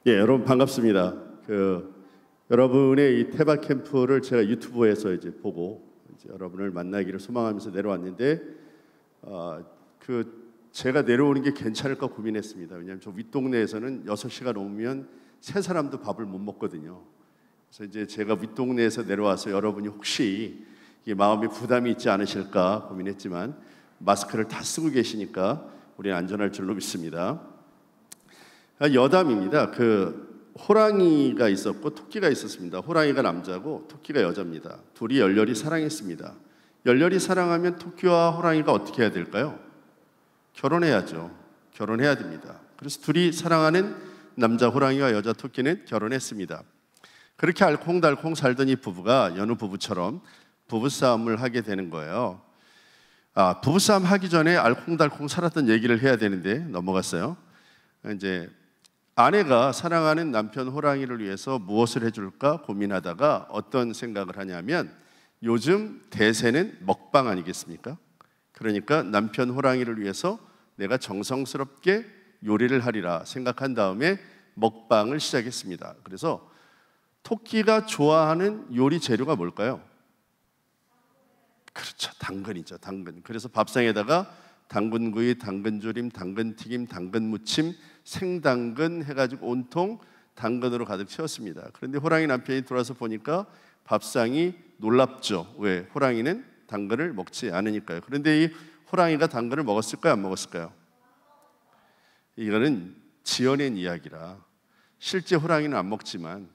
예, 여러분 반갑습니다. 여러분의 이 태박 캠프를 제가 유튜브에서 이제 보고 여러분을 만나기를 소망하면서 내려왔는데, 제가 내려오는 게 괜찮을까 고민했습니다. 왜냐하면 저 윗동네에서는 6시가 넘으면 세 사람도 밥을 못 먹거든요. 그래서 이제 제가 윗동네에서 내려와서 여러분이 혹시 이게 마음에 부담이 있지 않으실까 고민했지만, 마스크를 다 쓰고 계시니까 우리는 안전할 줄로 믿습니다. 여담입니다. 호랑이가 있었고 토끼가 있었습니다. 호랑이가 남자고 토끼가 여자입니다. 둘이 열렬히 사랑했습니다. 열렬히 사랑하면 토끼와 호랑이가 어떻게 해야 될까요? 결혼해야죠. 결혼해야 됩니다. 그래서 둘이 사랑하는 남자 호랑이와 여자 토끼는 결혼했습니다. 그렇게 알콩달콩 살던 이 부부가 여느 부부처럼 부부싸움을 하게 되는 거예요. 부부싸움 하기 전에 알콩달콩 살았던 얘기를 해야 되는데 넘어갔어요. 이제 아내가 사랑하는 남편 호랑이를 위해서 무엇을 해줄까 고민하다가 어떤 생각을 하냐면, 요즘 대세는 먹방 아니겠습니까? 그러니까 남편 호랑이를 위해서 내가 정성스럽게 요리를 하리라 생각한 다음에 먹방을 시작했습니다. 그래서 토끼가 좋아하는 요리 재료가 뭘까요? 그렇죠, 당근이죠, 당근. 그래서 밥상에다가 당근구이, 당근조림, 당근튀김, 당근무침, 생당근 해가지고 온통 당근으로 가득 채웠습니다. 그런데 호랑이 남편이 돌아서 보니까 밥상이 놀랍죠. 왜? 호랑이는 당근을 먹지 않으니까요. 그런데 이 호랑이가 당근을 먹었을까요? 안 먹었을까요? 이거는 지어낸 이야기라 실제 호랑이는 안 먹지만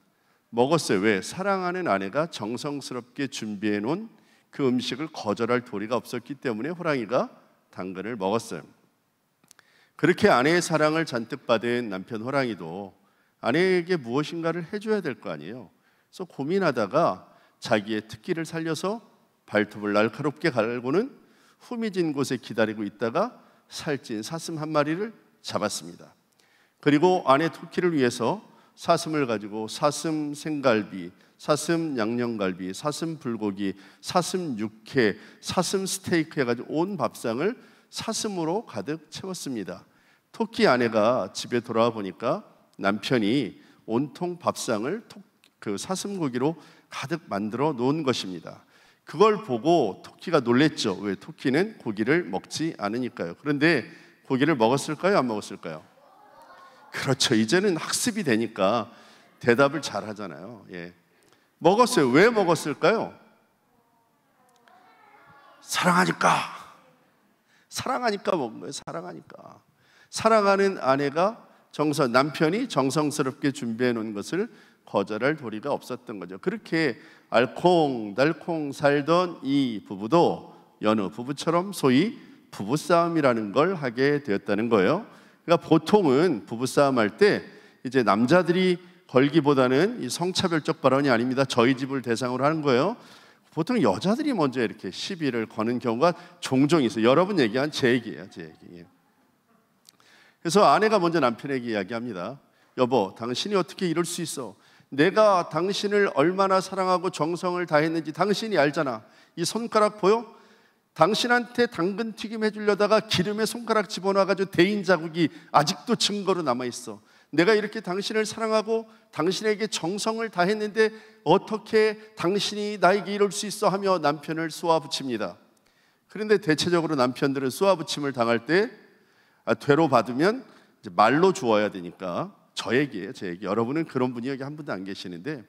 먹었어요. 왜? 사랑하는 아내가 정성스럽게 준비해 놓은 그 음식을 거절할 도리가 없었기 때문에 호랑이가 당근을 먹었어요. 그렇게 아내의 사랑을 잔뜩 받은 남편 호랑이도 아내에게 무엇인가를 해줘야 될 거 아니에요. 그래서 고민하다가 자기의 특기를 살려서 발톱을 날카롭게 갈고는 후미진 곳에 기다리고 있다가 살찐 사슴 한 마리를 잡았습니다. 그리고 아내 토끼를 위해서 사슴을 가지고 사슴 생갈비, 사슴 양념갈비, 사슴 불고기, 사슴 육회, 사슴 스테이크 해가지고 온 밥상을 사슴으로 가득 채웠습니다. 토끼 아내가 집에 돌아와 보니까 남편이 온통 밥상을 사슴 고기로 가득 만들어 놓은 것입니다. 그걸 보고 토끼가 놀랬죠. 왜? 토끼는 고기를 먹지 않으니까요. 그런데 고기를 먹었을까요? 안 먹었을까요? 그렇죠. 이제는 학습이 되니까 대답을 잘 하잖아요. 예. 먹었어요. 왜 먹었을까요? 사랑하니까. 사랑하니까 먹은 거예요. 사랑하니까. 사랑하는 아내가 남편이 정성스럽게 준비해 놓은 것을 거절할 도리가 없었던 거죠. 그렇게 알콩달콩 살던 이 부부도 여느 부부처럼 소위 부부싸움이라는 걸 하게 되었다는 거예요. 그러니까 보통은 부부싸움 할 때 이제 남자들이 걸기보다는 이 성차별적 발언이 아닙니다. 저희 집을 대상으로 하는 거예요. 보통 여자들이 먼저 이렇게 시비를 거는 경우가 종종 있어요. 여러분 얘기한 제 얘기예요. 제 얘기. 그래서 아내가 먼저 남편에게 이야기합니다. 여보, 당신이 어떻게 이럴 수 있어? 내가 당신을 얼마나 사랑하고 정성을 다했는지 당신이 알잖아. 이 손가락 보여? 당신한테 당근 튀김 해주려다가 기름에 손가락 집어넣어가지고 대인 자국이 아직도 증거로 남아있어. 내가 이렇게 당신을 사랑하고 당신에게 정성을 다했는데 어떻게 당신이 나에게 이럴 수 있어 하며 남편을 쏘아붙입니다. 그런데 대체적으로 남편들은 쏘아붙임을 당할 때 되로 받으면 이제 말로 주어야 되니까, 저 얘기예요, 제 얘기. 여러분은 그런 분이 여기 한 분도 안 계시는데,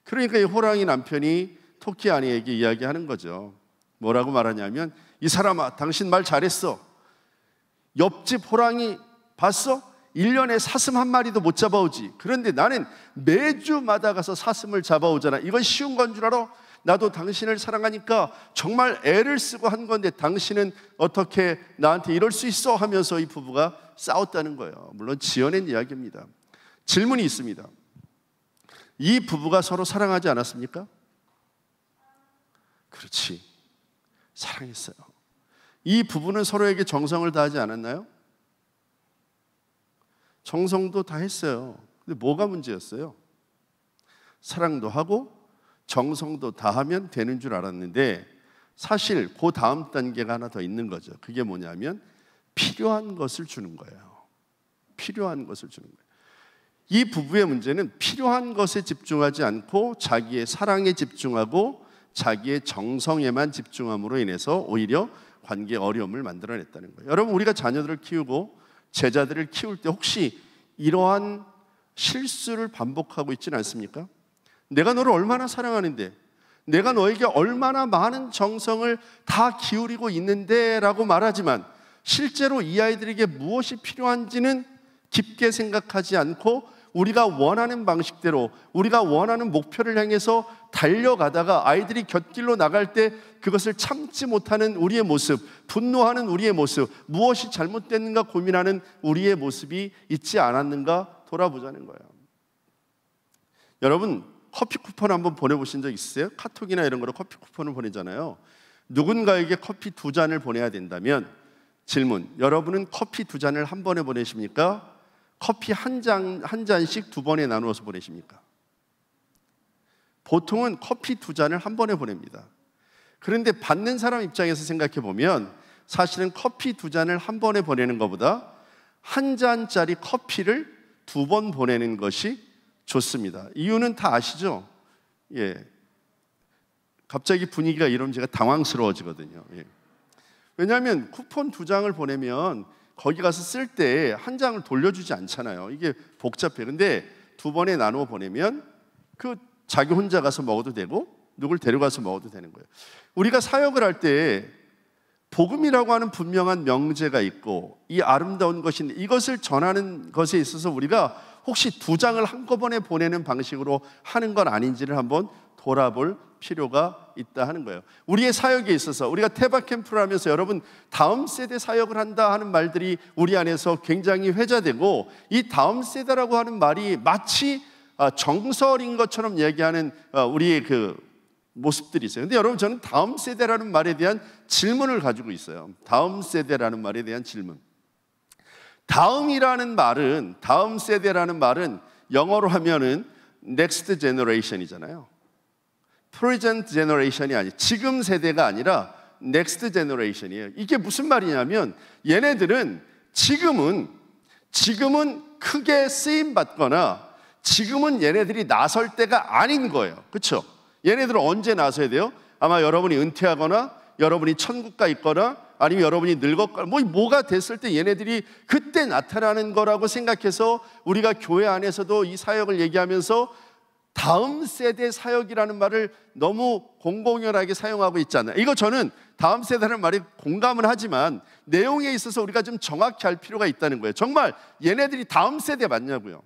그러니까 이 호랑이 남편이 토끼 아내에게 이야기하는 거죠. 뭐라고 말하냐면, 이 사람아, 당신 말 잘했어. 옆집 호랑이 봤어? 1년에 사슴 한 마리도 못 잡아오지. 그런데 나는 매주마다 가서 사슴을 잡아오잖아. 이건 쉬운 건 줄 알아? 나도 당신을 사랑하니까 정말 애를 쓰고 한 건데 당신은 어떻게 나한테 이럴 수 있어? 하면서 이 부부가 싸웠다는 거예요. 물론 지어낸 이야기입니다. 질문이 있습니다. 이 부부가 서로 사랑하지 않았습니까? 그렇지, 사랑했어요. 이 부부는 서로에게 정성을 다하지 않았나요? 정성도 다했어요. 근데 뭐가 문제였어요? 사랑도 하고 정성도 다하면 되는 줄 알았는데, 사실 그 다음 단계가 하나 더 있는 거죠. 그게 뭐냐면 필요한 것을 주는 거예요. 필요한 것을 주는 거예요. 이 부부의 문제는 필요한 것에 집중하지 않고 자기의 사랑에 집중하고 자기의 정성에만 집중함으로 인해서 오히려 관계에 어려움을 만들어냈다는 거예요. 여러분, 우리가 자녀들을 키우고 제자들을 키울 때 혹시 이러한 실수를 반복하고 있지는 않습니까? 내가 너를 얼마나 사랑하는데, 내가 너에게 얼마나 많은 정성을 다 기울이고 있는데 라고 말하지만 실제로 이 아이들에게 무엇이 필요한지는 깊게 생각하지 않고 우리가 원하는 방식대로 우리가 원하는 목표를 향해서 달려가다가 아이들이 곁길로 나갈 때 그것을 참지 못하는 우리의 모습, 분노하는 우리의 모습, 무엇이 잘못됐는가 고민하는 우리의 모습이 있지 않았는가 돌아보자는 거예요. 여러분, 커피 쿠폰 한번 보내보신 적 있으세요? 카톡이나 이런 거로 커피 쿠폰을 보내잖아요. 누군가에게 커피 2잔을 보내야 된다면 질문, 여러분은 커피 2잔을 한 번에 보내십니까? 커피 한 잔씩 2번에 나누어서 보내십니까? 보통은 커피 2잔을 한 번에 보냅니다. 그런데 받는 사람 입장에서 생각해 보면 사실은 커피 2잔을 한 번에 보내는 것보다 한 잔짜리 커피를 2번 보내는 것이 좋습니다. 이유는 다 아시죠? 예. 갑자기 분위기가 이러면 제가 당황스러워지거든요. 예. 왜냐하면 쿠폰 2장을 보내면 거기 가서 쓸 때 한 장을 돌려주지 않잖아요. 이게 복잡해. 근데 2번에 나누어 보내면 그 자기 혼자 가서 먹어도 되고 누굴 데려가서 먹어도 되는 거예요. 우리가 사역을 할 때 복음이라고 하는 분명한 명제가 있고 이 아름다운 것인데 이것을 전하는 것에 있어서 우리가 혹시 2장을 한꺼번에 보내는 방식으로 하는 건 아닌지를 한번 돌아볼 필요가 있다 하는 거예요. 우리의 사역에 있어서 우리가 태박 캠프를 하면서 여러분 다음 세대 사역을 한다 하는 말들이 우리 안에서 굉장히 회자되고 이 다음 세대라고 하는 말이 마치 정설인 것처럼 얘기하는 우리의 그 모습들이 있어요. 근데 여러분, 저는 다음 세대라는 말에 대한 질문을 가지고 있어요. 다음 세대라는 말에 대한 질문. 다음이라는 말은, 다음 세대라는 말은 영어로 하면은 next generation이잖아요. present generation이 아니, 지금 세대가 아니라 next generation이에요. 이게 무슨 말이냐면 얘네들은 지금은 크게 쓰임 받거나 지금은 얘네들이 나설 때가 아닌 거예요. 그렇죠? 얘네들은 언제 나서야 돼요? 아마 여러분이 은퇴하거나 여러분이 천국 가 있거나 아니면 여러분이 늙었거나 뭐가 됐을 때 얘네들이 그때 나타나는 거라고 생각해서 우리가 교회 안에서도 이 사역을 얘기하면서 다음 세대 사역이라는 말을 너무 공공연하게 사용하고 있잖아요. 이거 저는 다음 세대라는 말에 공감은 하지만 내용에 있어서 우리가 좀 정확히 할 필요가 있다는 거예요. 정말 얘네들이 다음 세대 맞냐고요.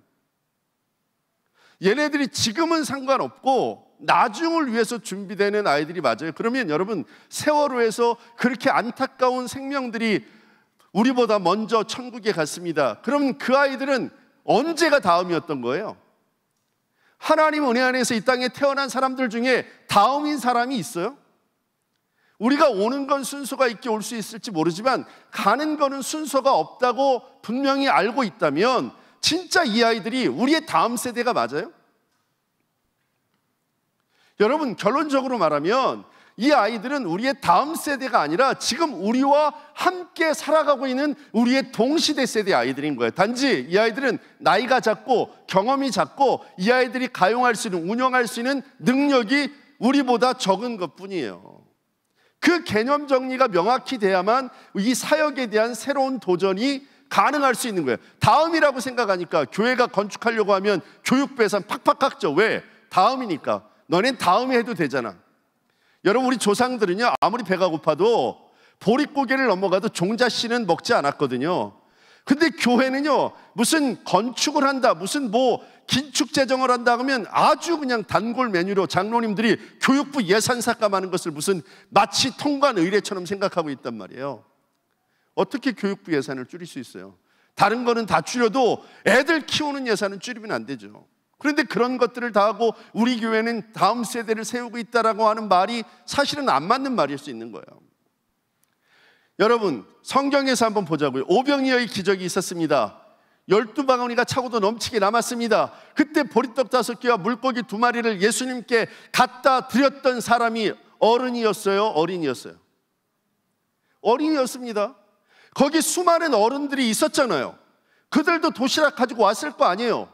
얘네들이 지금은 상관없고 나중을 위해서 준비되는 아이들이 맞아요. 그러면 여러분, 세월호에서 그렇게 안타까운 생명들이 우리보다 먼저 천국에 갔습니다. 그러면 그 아이들은 언제가 다음이었던 거예요? 하나님 은혜 안에서 이 땅에 태어난 사람들 중에 다음인 사람이 있어요? 우리가 오는 건 순서가 있게 올 수 있을지 모르지만 가는 거는 순서가 없다고 분명히 알고 있다면 진짜 이 아이들이 우리의 다음 세대가 맞아요? 여러분, 결론적으로 말하면 이 아이들은 우리의 다음 세대가 아니라 지금 우리와 함께 살아가고 있는 우리의 동시대 세대 아이들인 거예요. 단지 이 아이들은 나이가 작고 경험이 작고 이 아이들이 가용할 수 있는, 운영할 수 있는 능력이 우리보다 적은 것뿐이에요. 그 개념 정리가 명확히 돼야만 이 사역에 대한 새로운 도전이 가능할 수 있는 거예요. 다음이라고 생각하니까 교회가 건축하려고 하면 교육부 예산 팍팍 깎죠. 왜? 다음이니까. 너넨 다음에 해도 되잖아. 여러분, 우리 조상들은요, 아무리 배가 고파도 보릿고개를 넘어가도 종자씨는 먹지 않았거든요. 근데 교회는요, 무슨 건축을 한다, 무슨 긴축 재정을 한다 하면 아주 그냥 단골 메뉴로 장로님들이 교육부 예산 삭감하는 것을 무슨 마치 통관 의례처럼 생각하고 있단 말이에요. 어떻게 교육부 예산을 줄일 수 있어요? 다른 거는 다 줄여도 애들 키우는 예산은 줄이면 안 되죠. 그런데 그런 것들을 다 하고 우리 교회는 다음 세대를 세우고 있다라고 하는 말이 사실은 안 맞는 말일 수 있는 거예요. 여러분, 성경에서 한번 보자고요. 오병이어의 기적이 있었습니다. 12바구니가 차고도 넘치게 남았습니다. 그때 보리떡 5개와 물고기 2마리를 예수님께 갖다 드렸던 사람이 어른이었어요? 어린이였어요? 어린이였습니다. 거기 수많은 어른들이 있었잖아요. 그들도 도시락 가지고 왔을 거 아니에요.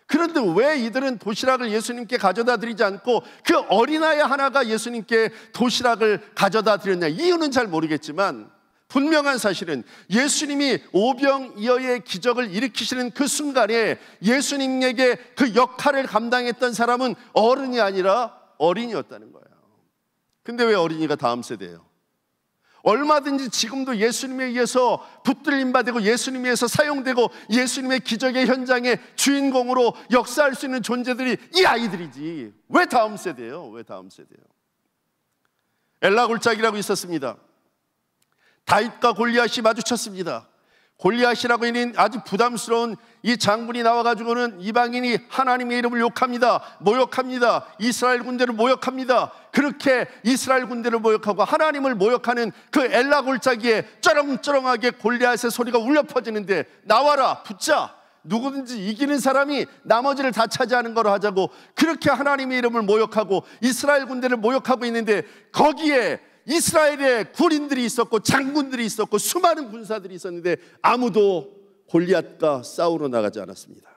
그런데 왜 이들은 도시락을 예수님께 가져다 드리지 않고 그 어린아이 하나가 예수님께 도시락을 가져다 드렸냐? 이유는 잘 모르겠지만 분명한 사실은 예수님이 오병이어의 기적을 일으키시는 그 순간에 예수님에게 그 역할을 감당했던 사람은 어른이 아니라 어린이였다는 거예요. 근데 왜 어린이가 다음 세대예요? 얼마든지 지금도 예수님에 의해서 붙들림 받고 예수님에 의해서 사용되고 예수님의 기적의 현장의 주인공으로 역사할 수 있는 존재들이 이 아이들이지. 왜 다음 세대예요? 왜 다음 세대예요? 엘라 골짜기라고 있었습니다. 다윗과 골리앗이 마주쳤습니다. 골리앗이라고 있는 아주 부담스러운 이 장군이 나와가지고는 이방인이 하나님의 이름을 욕합니다. 모욕합니다. 이스라엘 군대를 모욕합니다. 그렇게 이스라엘 군대를 모욕하고 하나님을 모욕하는 그 엘라 골짜기에 쩌렁쩌렁하게 골리앗의 소리가 울려 퍼지는데, 나와라, 붙자, 누구든지 이기는 사람이 나머지를 다 차지하는 거로 하자고 그렇게 하나님의 이름을 모욕하고 이스라엘 군대를 모욕하고 있는데, 거기에 이스라엘의 군인들이 있었고 장군들이 있었고 수많은 군사들이 있었는데 아무도 골리앗과 싸우러 나가지 않았습니다.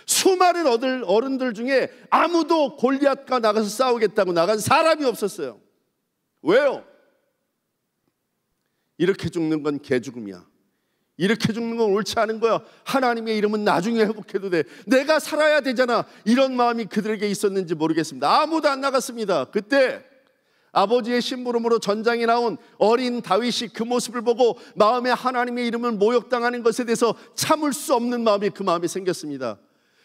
수많은 어른들 중에 아무도 골리앗과 나가서 싸우겠다고 나간 사람이 없었어요. 왜요? 이렇게 죽는 건 개죽음이야. 이렇게 죽는 건 옳지 않은 거야. 하나님의 이름은 나중에 회복해도 돼. 내가 살아야 되잖아. 이런 마음이 그들에게 있었는지 모르겠습니다. 아무도 안 나갔습니다. 그때 아버지의 심부름으로 전장에 나온 어린 다윗이 그 모습을 보고 마음에 하나님의 이름을 모욕당하는 것에 대해서 참을 수 없는 마음이 그 마음에 생겼습니다.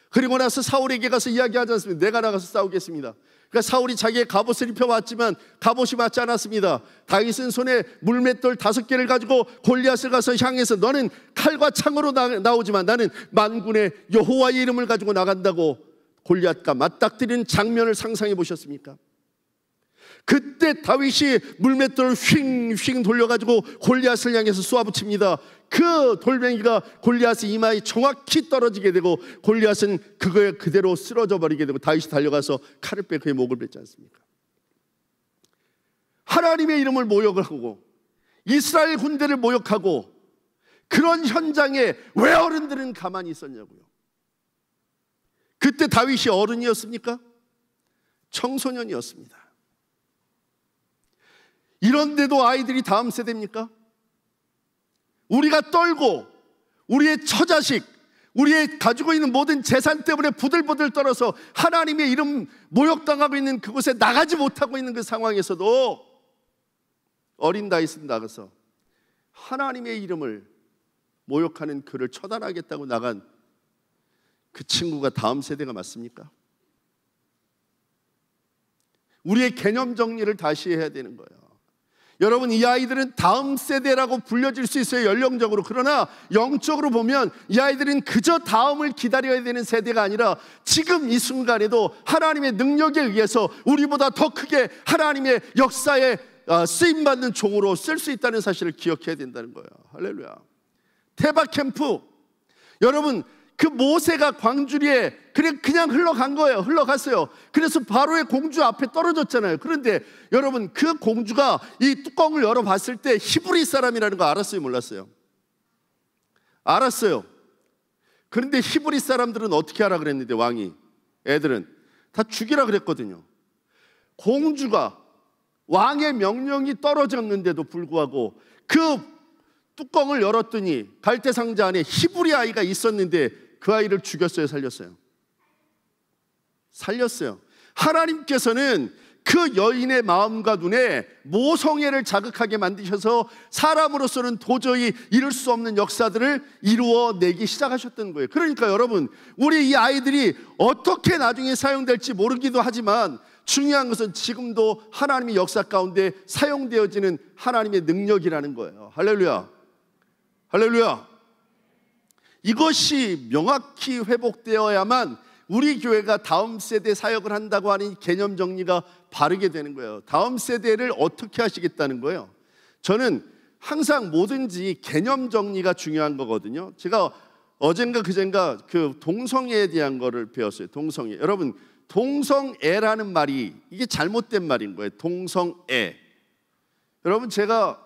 그리고 나서 사울에게 가서 이야기하지 않습니다. 내가 나가서 싸우겠습니다. 그러니까 사울이 자기의 갑옷을 입혀왔지만 갑옷이 맞지 않았습니다. 다윗은 손에 물맷돌 5개를 가지고 골리앗을 가서 향해서 너는 칼과 창으로 나오지만 나는 만군의 여호와의 이름을 가지고 나간다고 골리앗과 맞닥뜨리는 장면을 상상해 보셨습니까? 그때 다윗이 물맷돌을 휙휙 돌려가지고 골리앗을 향해서 쏘아붙입니다. 그 돌멩이가 골리앗의 이마에 정확히 떨어지게 되고 골리앗은 그거에 그대로 쓰러져 버리게 되고 다윗이 달려가서 칼을 빼 그의 목을 뱉지 않습니까? 하나님의 이름을 모욕을 하고 이스라엘 군대를 모욕하고 그런 현장에 왜 어른들은 가만히 있었냐고요. 그때 다윗이 어른이었습니까? 청소년이었습니다. 이런데도 아이들이 다음 세대입니까? 우리가 떨고 우리의 처자식, 우리의 가지고 있는 모든 재산 때문에 부들부들 떨어서 하나님의 이름 모욕당하고 있는 그곳에 나가지 못하고 있는 그 상황에서도 어린 다윗은 나가서 하나님의 이름을 모욕하는 그를 처단하겠다고 나간 그 친구가 다음 세대가 맞습니까? 우리의 개념 정리를 다시 해야 되는 거예요. 여러분, 이 아이들은 다음 세대라고 불려질 수 있어요, 연령적으로. 그러나 영적으로 보면 이 아이들은 그저 다음을 기다려야 되는 세대가 아니라 지금 이 순간에도 하나님의 능력에 의해서 우리보다 더 크게 하나님의 역사에 쓰임받는 종으로 쓸 수 있다는 사실을 기억해야 된다는 거예요. 할렐루야. 테바 캠프, 여러분, 그 모세가 광주리에 그냥 흘러간 거예요. 흘러갔어요. 그래서 바로의 공주 앞에 떨어졌잖아요. 그런데 여러분, 그 공주가 이 뚜껑을 열어봤을 때 히브리 사람이라는 거 알았어요, 몰랐어요? 알았어요. 그런데 히브리 사람들은 어떻게 하라 그랬는데, 왕이, 애들은 다 죽이라 그랬거든요. 공주가, 왕의 명령이 떨어졌는데도 불구하고 그 뚜껑을 열었더니 갈대상자 안에 히브리 아이가 있었는데 그 아이를 죽였어요, 살렸어요? 살렸어요. 하나님께서는 그 여인의 마음과 눈에 모성애를 자극하게 만드셔서 사람으로서는 도저히 이룰 수 없는 역사들을 이루어내기 시작하셨던 거예요. 그러니까 여러분, 우리 이 아이들이 어떻게 나중에 사용될지 모르기도 하지만 중요한 것은 지금도 하나님의 역사 가운데 사용되어지는 하나님의 능력이라는 거예요. 할렐루야. 할렐루야. 이것이 명확히 회복되어야만 우리 교회가 다음 세대 사역을 한다고 하는 개념 정리가 바르게 되는 거예요. 다음 세대를 어떻게 하시겠다는 거예요? 저는 항상 뭐든지 개념 정리가 중요한 거거든요. 제가 어젠가 그젠가 그 동성애에 대한 거를 배웠어요. 동성애. 여러분, 동성애라는 말이 이게 잘못된 말인 거예요. 동성애. 여러분, 제가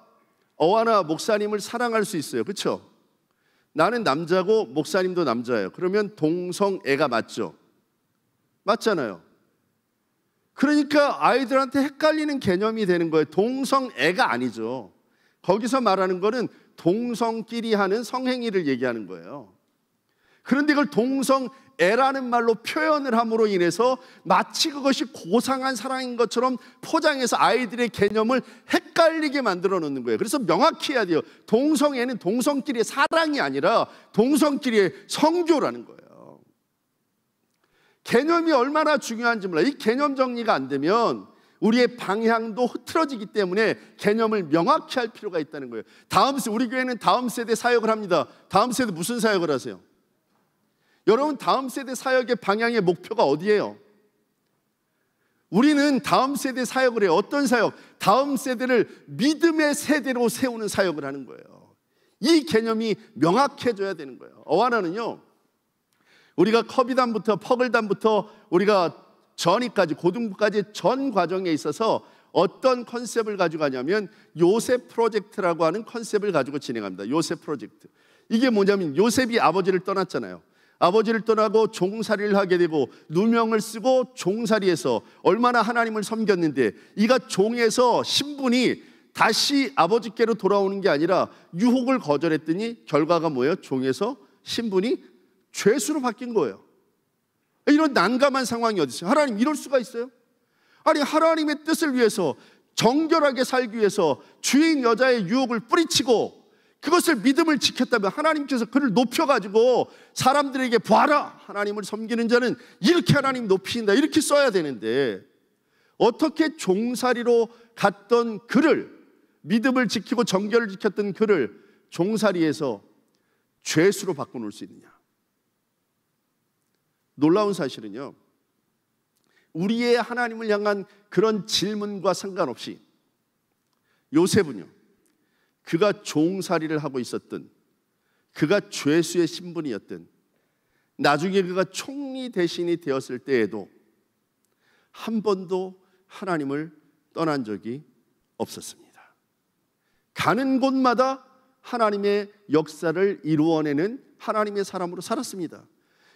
어하나 목사님을 사랑할 수 있어요. 그렇죠? 나는 남자고 목사님도 남자예요. 그러면 동성애가 맞죠? 맞잖아요. 그러니까 아이들한테 헷갈리는 개념이 되는 거예요. 동성애가 아니죠. 거기서 말하는 거는 동성끼리 하는 성행위를 얘기하는 거예요. 그런데 이걸 동성애라는 말로 표현을 함으로 인해서 마치 그것이 고상한 사랑인 것처럼 포장해서 아이들의 개념을 헷갈리게 만들어 놓는 거예요. 그래서 명확히 해야 돼요. 동성애는 동성끼리의 사랑이 아니라 동성끼리의 성교라는 거예요. 개념이 얼마나 중요한지 몰라요. 이 개념 정리가 안 되면 우리의 방향도 흐트러지기 때문에 개념을 명확히 할 필요가 있다는 거예요. 우리 교회는 다음 세대 사역을 합니다. 다음 세대 무슨 사역을 하세요? 여러분, 다음 세대 사역의 방향의 목표가 어디예요? 우리는 다음 세대 사역을 해요. 어떤 사역? 다음 세대를 믿음의 세대로 세우는 사역을 하는 거예요. 이 개념이 명확해져야 되는 거예요. 어하나는요, 우리가 커비단부터 퍼글단부터 우리가 전이까지 고등부까지 전 과정에 있어서 어떤 컨셉을 가지고 가냐면 요셉 프로젝트라고 하는 컨셉을 가지고 진행합니다. 요셉 프로젝트. 이게 뭐냐면 요셉이 아버지를 떠났잖아요. 아버지를 떠나고 종살이를 하게 되고 누명을 쓰고 종살이에서 얼마나 하나님을 섬겼는데, 이가 종에서 신분이 다시 아버지께로 돌아오는 게 아니라 유혹을 거절했더니 결과가 뭐예요? 종에서 신분이 죄수로 바뀐 거예요. 이런 난감한 상황이 어디 있어요? 하나님, 이럴 수가 있어요? 아니, 하나님의 뜻을 위해서 정결하게 살기 위해서 주인 여자의 유혹을 뿌리치고 그것을 믿음을 지켰다면 하나님께서 그를 높여가지고 사람들에게 봐라, 하나님을 섬기는 자는 이렇게 하나님 높이신다, 이렇게 써야 되는데 어떻게 종살이로 갔던 그를, 믿음을 지키고 정결을 지켰던 그를 종살이에서 죄수로 바꿔놓을 수 있느냐? 놀라운 사실은요, 우리의 하나님을 향한 그런 질문과 상관없이 요셉은요, 그가 종살이를 하고 있었던, 그가 죄수의 신분이었던, 나중에 그가 총리 대신이 되었을 때에도 한 번도 하나님을 떠난 적이 없었습니다. 가는 곳마다 하나님의 역사를 이루어내는 하나님의 사람으로 살았습니다.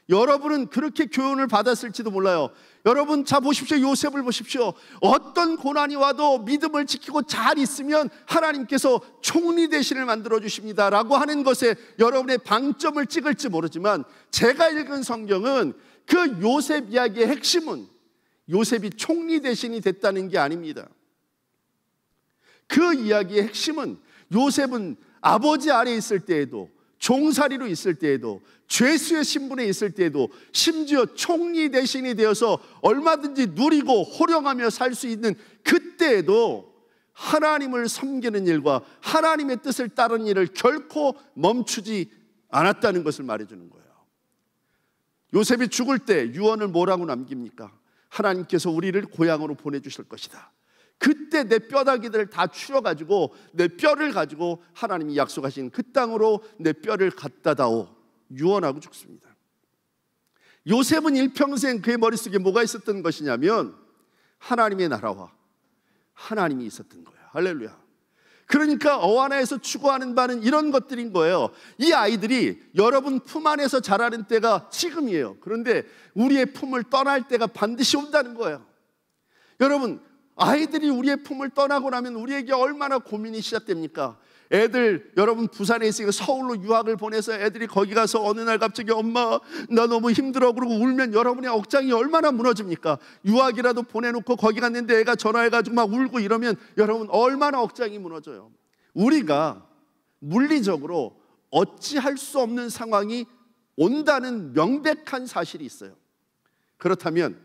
여러분은 그렇게 교훈을 받았을지도 몰라요. 여러분, 자 보십시오. 요셉을 보십시오. 어떤 고난이 와도 믿음을 지키고 잘 있으면 하나님께서 총리 대신을 만들어 주십니다 라고 하는 것에 여러분의 방점을 찍을지 모르지만, 제가 읽은 성경은 그 요셉 이야기의 핵심은 요셉이 총리 대신이 됐다는 게 아닙니다. 그 이야기의 핵심은 요셉은 아버지 아래에 있을 때에도, 종살이로 있을 때에도, 죄수의 신분에 있을 때에도, 심지어 총리 대신이 되어서 얼마든지 누리고 호령하며 살 수 있는 그때에도 하나님을 섬기는 일과 하나님의 뜻을 따르는 일을 결코 멈추지 않았다는 것을 말해주는 거예요. 요셉이 죽을 때 유언을 뭐라고 남깁니까? 하나님께서 우리를 고향으로 보내주실 것이다. 그때 내 뼈다귀들을 다 추려가지고 내 뼈를 가지고 하나님이 약속하신 그 땅으로 내 뼈를 갖다 다오, 유언하고 죽습니다. 요셉은 일평생 그의 머릿속에 뭐가 있었던 것이냐면 하나님의 나라와 하나님이 있었던 거예요. 할렐루야. 그러니까 어하나에서 추구하는 바는 이런 것들인 거예요. 이 아이들이 여러분 품 안에서 자라는 때가 지금이에요. 그런데 우리의 품을 떠날 때가 반드시 온다는 거예요. 여러분, 아이들이 우리의 품을 떠나고 나면 우리에게 얼마나 고민이 시작됩니까? 애들, 여러분 부산에 있으니까 서울로 유학을 보내서 애들이 거기 가서 어느 날 갑자기 엄마 나 너무 힘들어 그러고 울면 여러분의 억장이 얼마나 무너집니까? 유학이라도 보내놓고 거기 갔는데 애가 전화해가지고 막 울고 이러면 여러분 얼마나 억장이 무너져요. 우리가 물리적으로 어찌할 수 없는 상황이 온다는 명백한 사실이 있어요. 그렇다면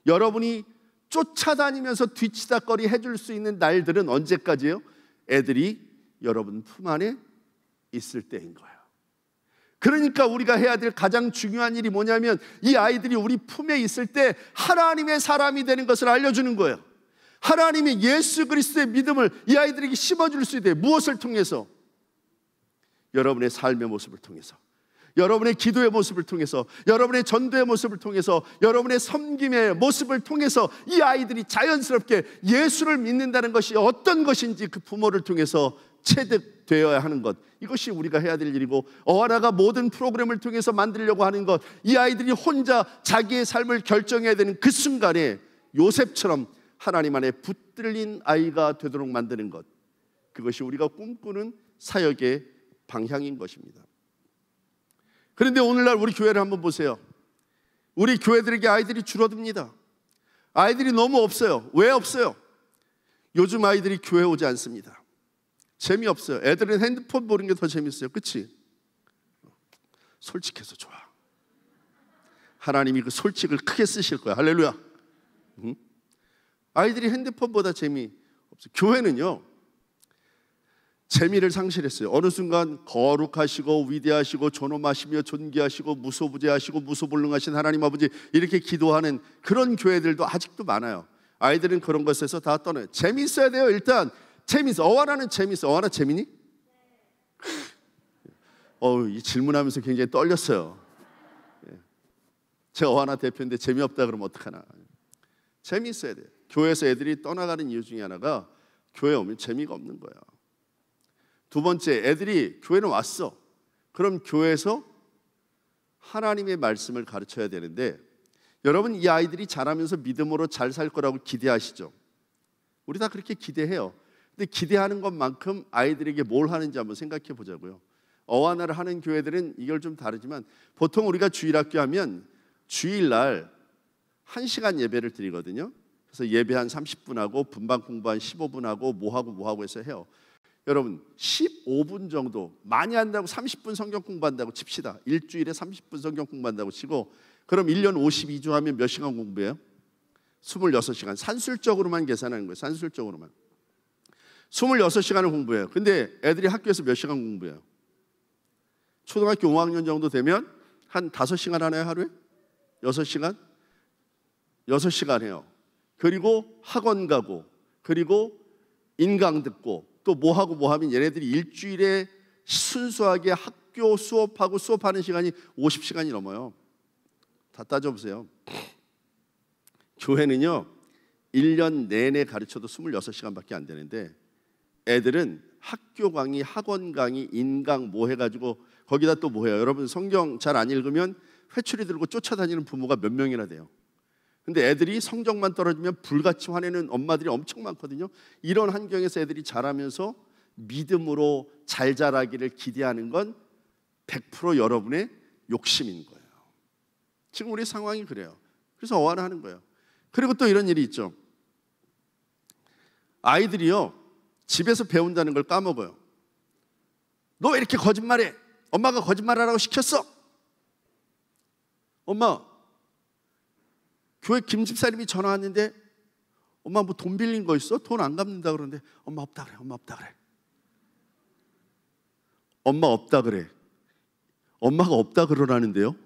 여러분이 쫓아다니면서 뒤치다거리 해줄 수 있는 날들은 언제까지예요? 애들이 여러분 품 안에 있을 때인 거예요. 그러니까 우리가 해야 될 가장 중요한 일이 뭐냐면 이 아이들이 우리 품에 있을 때 하나님의 사람이 되는 것을 알려주는 거예요. 하나님의 예수 그리스도의 믿음을 이 아이들에게 심어줄 수 있어요. 무엇을 통해서? 여러분의 삶의 모습을 통해서, 여러분의 기도의 모습을 통해서, 여러분의 전도의 모습을 통해서, 여러분의 섬김의 모습을 통해서 이 아이들이 자연스럽게 예수를 믿는다는 것이 어떤 것인지 그 부모를 통해서 체득되어야 하는 것, 이것이 우리가 해야 될 일이고, 어하나가 모든 프로그램을 통해서 만들려고 하는 것, 이 아이들이 혼자 자기의 삶을 결정해야 되는 그 순간에 요셉처럼 하나님 안에 붙들린 아이가 되도록 만드는 것, 그것이 우리가 꿈꾸는 사역의 방향인 것입니다. 그런데 오늘날 우리 교회를 한번 보세요. 우리 교회들에게 아이들이 줄어듭니다. 아이들이 너무 없어요. 왜 없어요? 요즘 아이들이 교회 오지 않습니다. 재미없어요. 애들은 핸드폰 보는 게 더 재밌어요. 그치? 솔직해서 좋아. 하나님이 그 솔직을 크게 쓰실 거야. 할렐루야. 아이들이 핸드폰보다 재미없어요. 교회는요, 재미를 상실했어요. 어느 순간 거룩하시고 위대하시고 존엄하시며 존귀하시고 무소부재하시고 무소불능하신 하나님 아버지, 이렇게 기도하는 그런 교회들도 아직도 많아요. 아이들은 그런 것에서 다 떠나요. 재미있어야 돼요. 일단 재미있어. 어하나는 재미있어. 어하나 재미니? 이 질문하면서 굉장히 떨렸어요. 제가 어하나 대표인데 재미없다 그러면 어떡하나. 재미있어야 돼요. 교회에서 애들이 떠나가는 이유 중에 하나가 교회 오면 재미가 없는 거야. 두 번째, 애들이 교회는 왔어. 그럼 교회에서 하나님의 말씀을 가르쳐야 되는데, 여러분, 이 아이들이 자라면서 믿음으로 잘 살 거라고 기대하시죠? 우리 다 그렇게 기대해요. 근데 기대하는 것만큼 아이들에게 뭘 하는지 한번 생각해 보자고요. 어하나를 하는 교회들은 이걸 좀 다르지만, 보통 우리가 주일학교 하면 주일날 1시간 예배를 드리거든요. 그래서 예배 한 30분 하고 분반 공부 한 15분 하고 뭐하고 해서 해요. 여러분, 15분 정도, 많이 한다고 30분 성경 공부한다고 칩시다. 일주일에 30분 성경 공부한다고 치고, 그럼 1년 52주 하면 몇 시간 공부해요? 26시간. 산술적으로만 계산하는 거예요. 산술적으로만 26시간을 공부해요. 근데 애들이 학교에서 몇 시간 공부해요? 초등학교 5학년 정도 되면 한 5시간 하나요? 하루에? 6시간? 6시간 해요. 그리고 학원 가고, 그리고 인강 듣고, 또 뭐 하면 얘네들이 일주일에 순수하게 학교 수업하고 수업하는 시간이 50시간이 넘어요. 다 따져보세요. 교회는요, 1년 내내 가르쳐도 26시간밖에 안 되는데, 애들은 학교 강의, 학원 강의, 인강 뭐 해가지고, 거기다 또 뭐 해요? 여러분, 성경 잘 안 읽으면 회초리 들고 쫓아다니는 부모가 몇 명이나 돼요. 근데 애들이 성적만 떨어지면 불같이 화내는 엄마들이 엄청 많거든요. 이런 환경에서 애들이 자라면서 믿음으로 잘 자라기를 기대하는 건 100% 여러분의 욕심인 거예요. 지금 우리 상황이 그래요. 그래서 어하나 하는 거예요. 그리고 또 이런 일이 있죠. 아이들이요, 집에서 배운다는 걸 까먹어요. 너 왜 이렇게 거짓말해? 엄마가 거짓말하라고 시켰어. 엄마, 교회 김집사님이 전화 왔는데, 엄마 뭐 돈 빌린 거 있어? 돈 안 갚는다 그러는데, 엄마 없다 그래. 엄마 없다 그래. 엄마 없다 그래. 엄마가 없다 그러라는데요.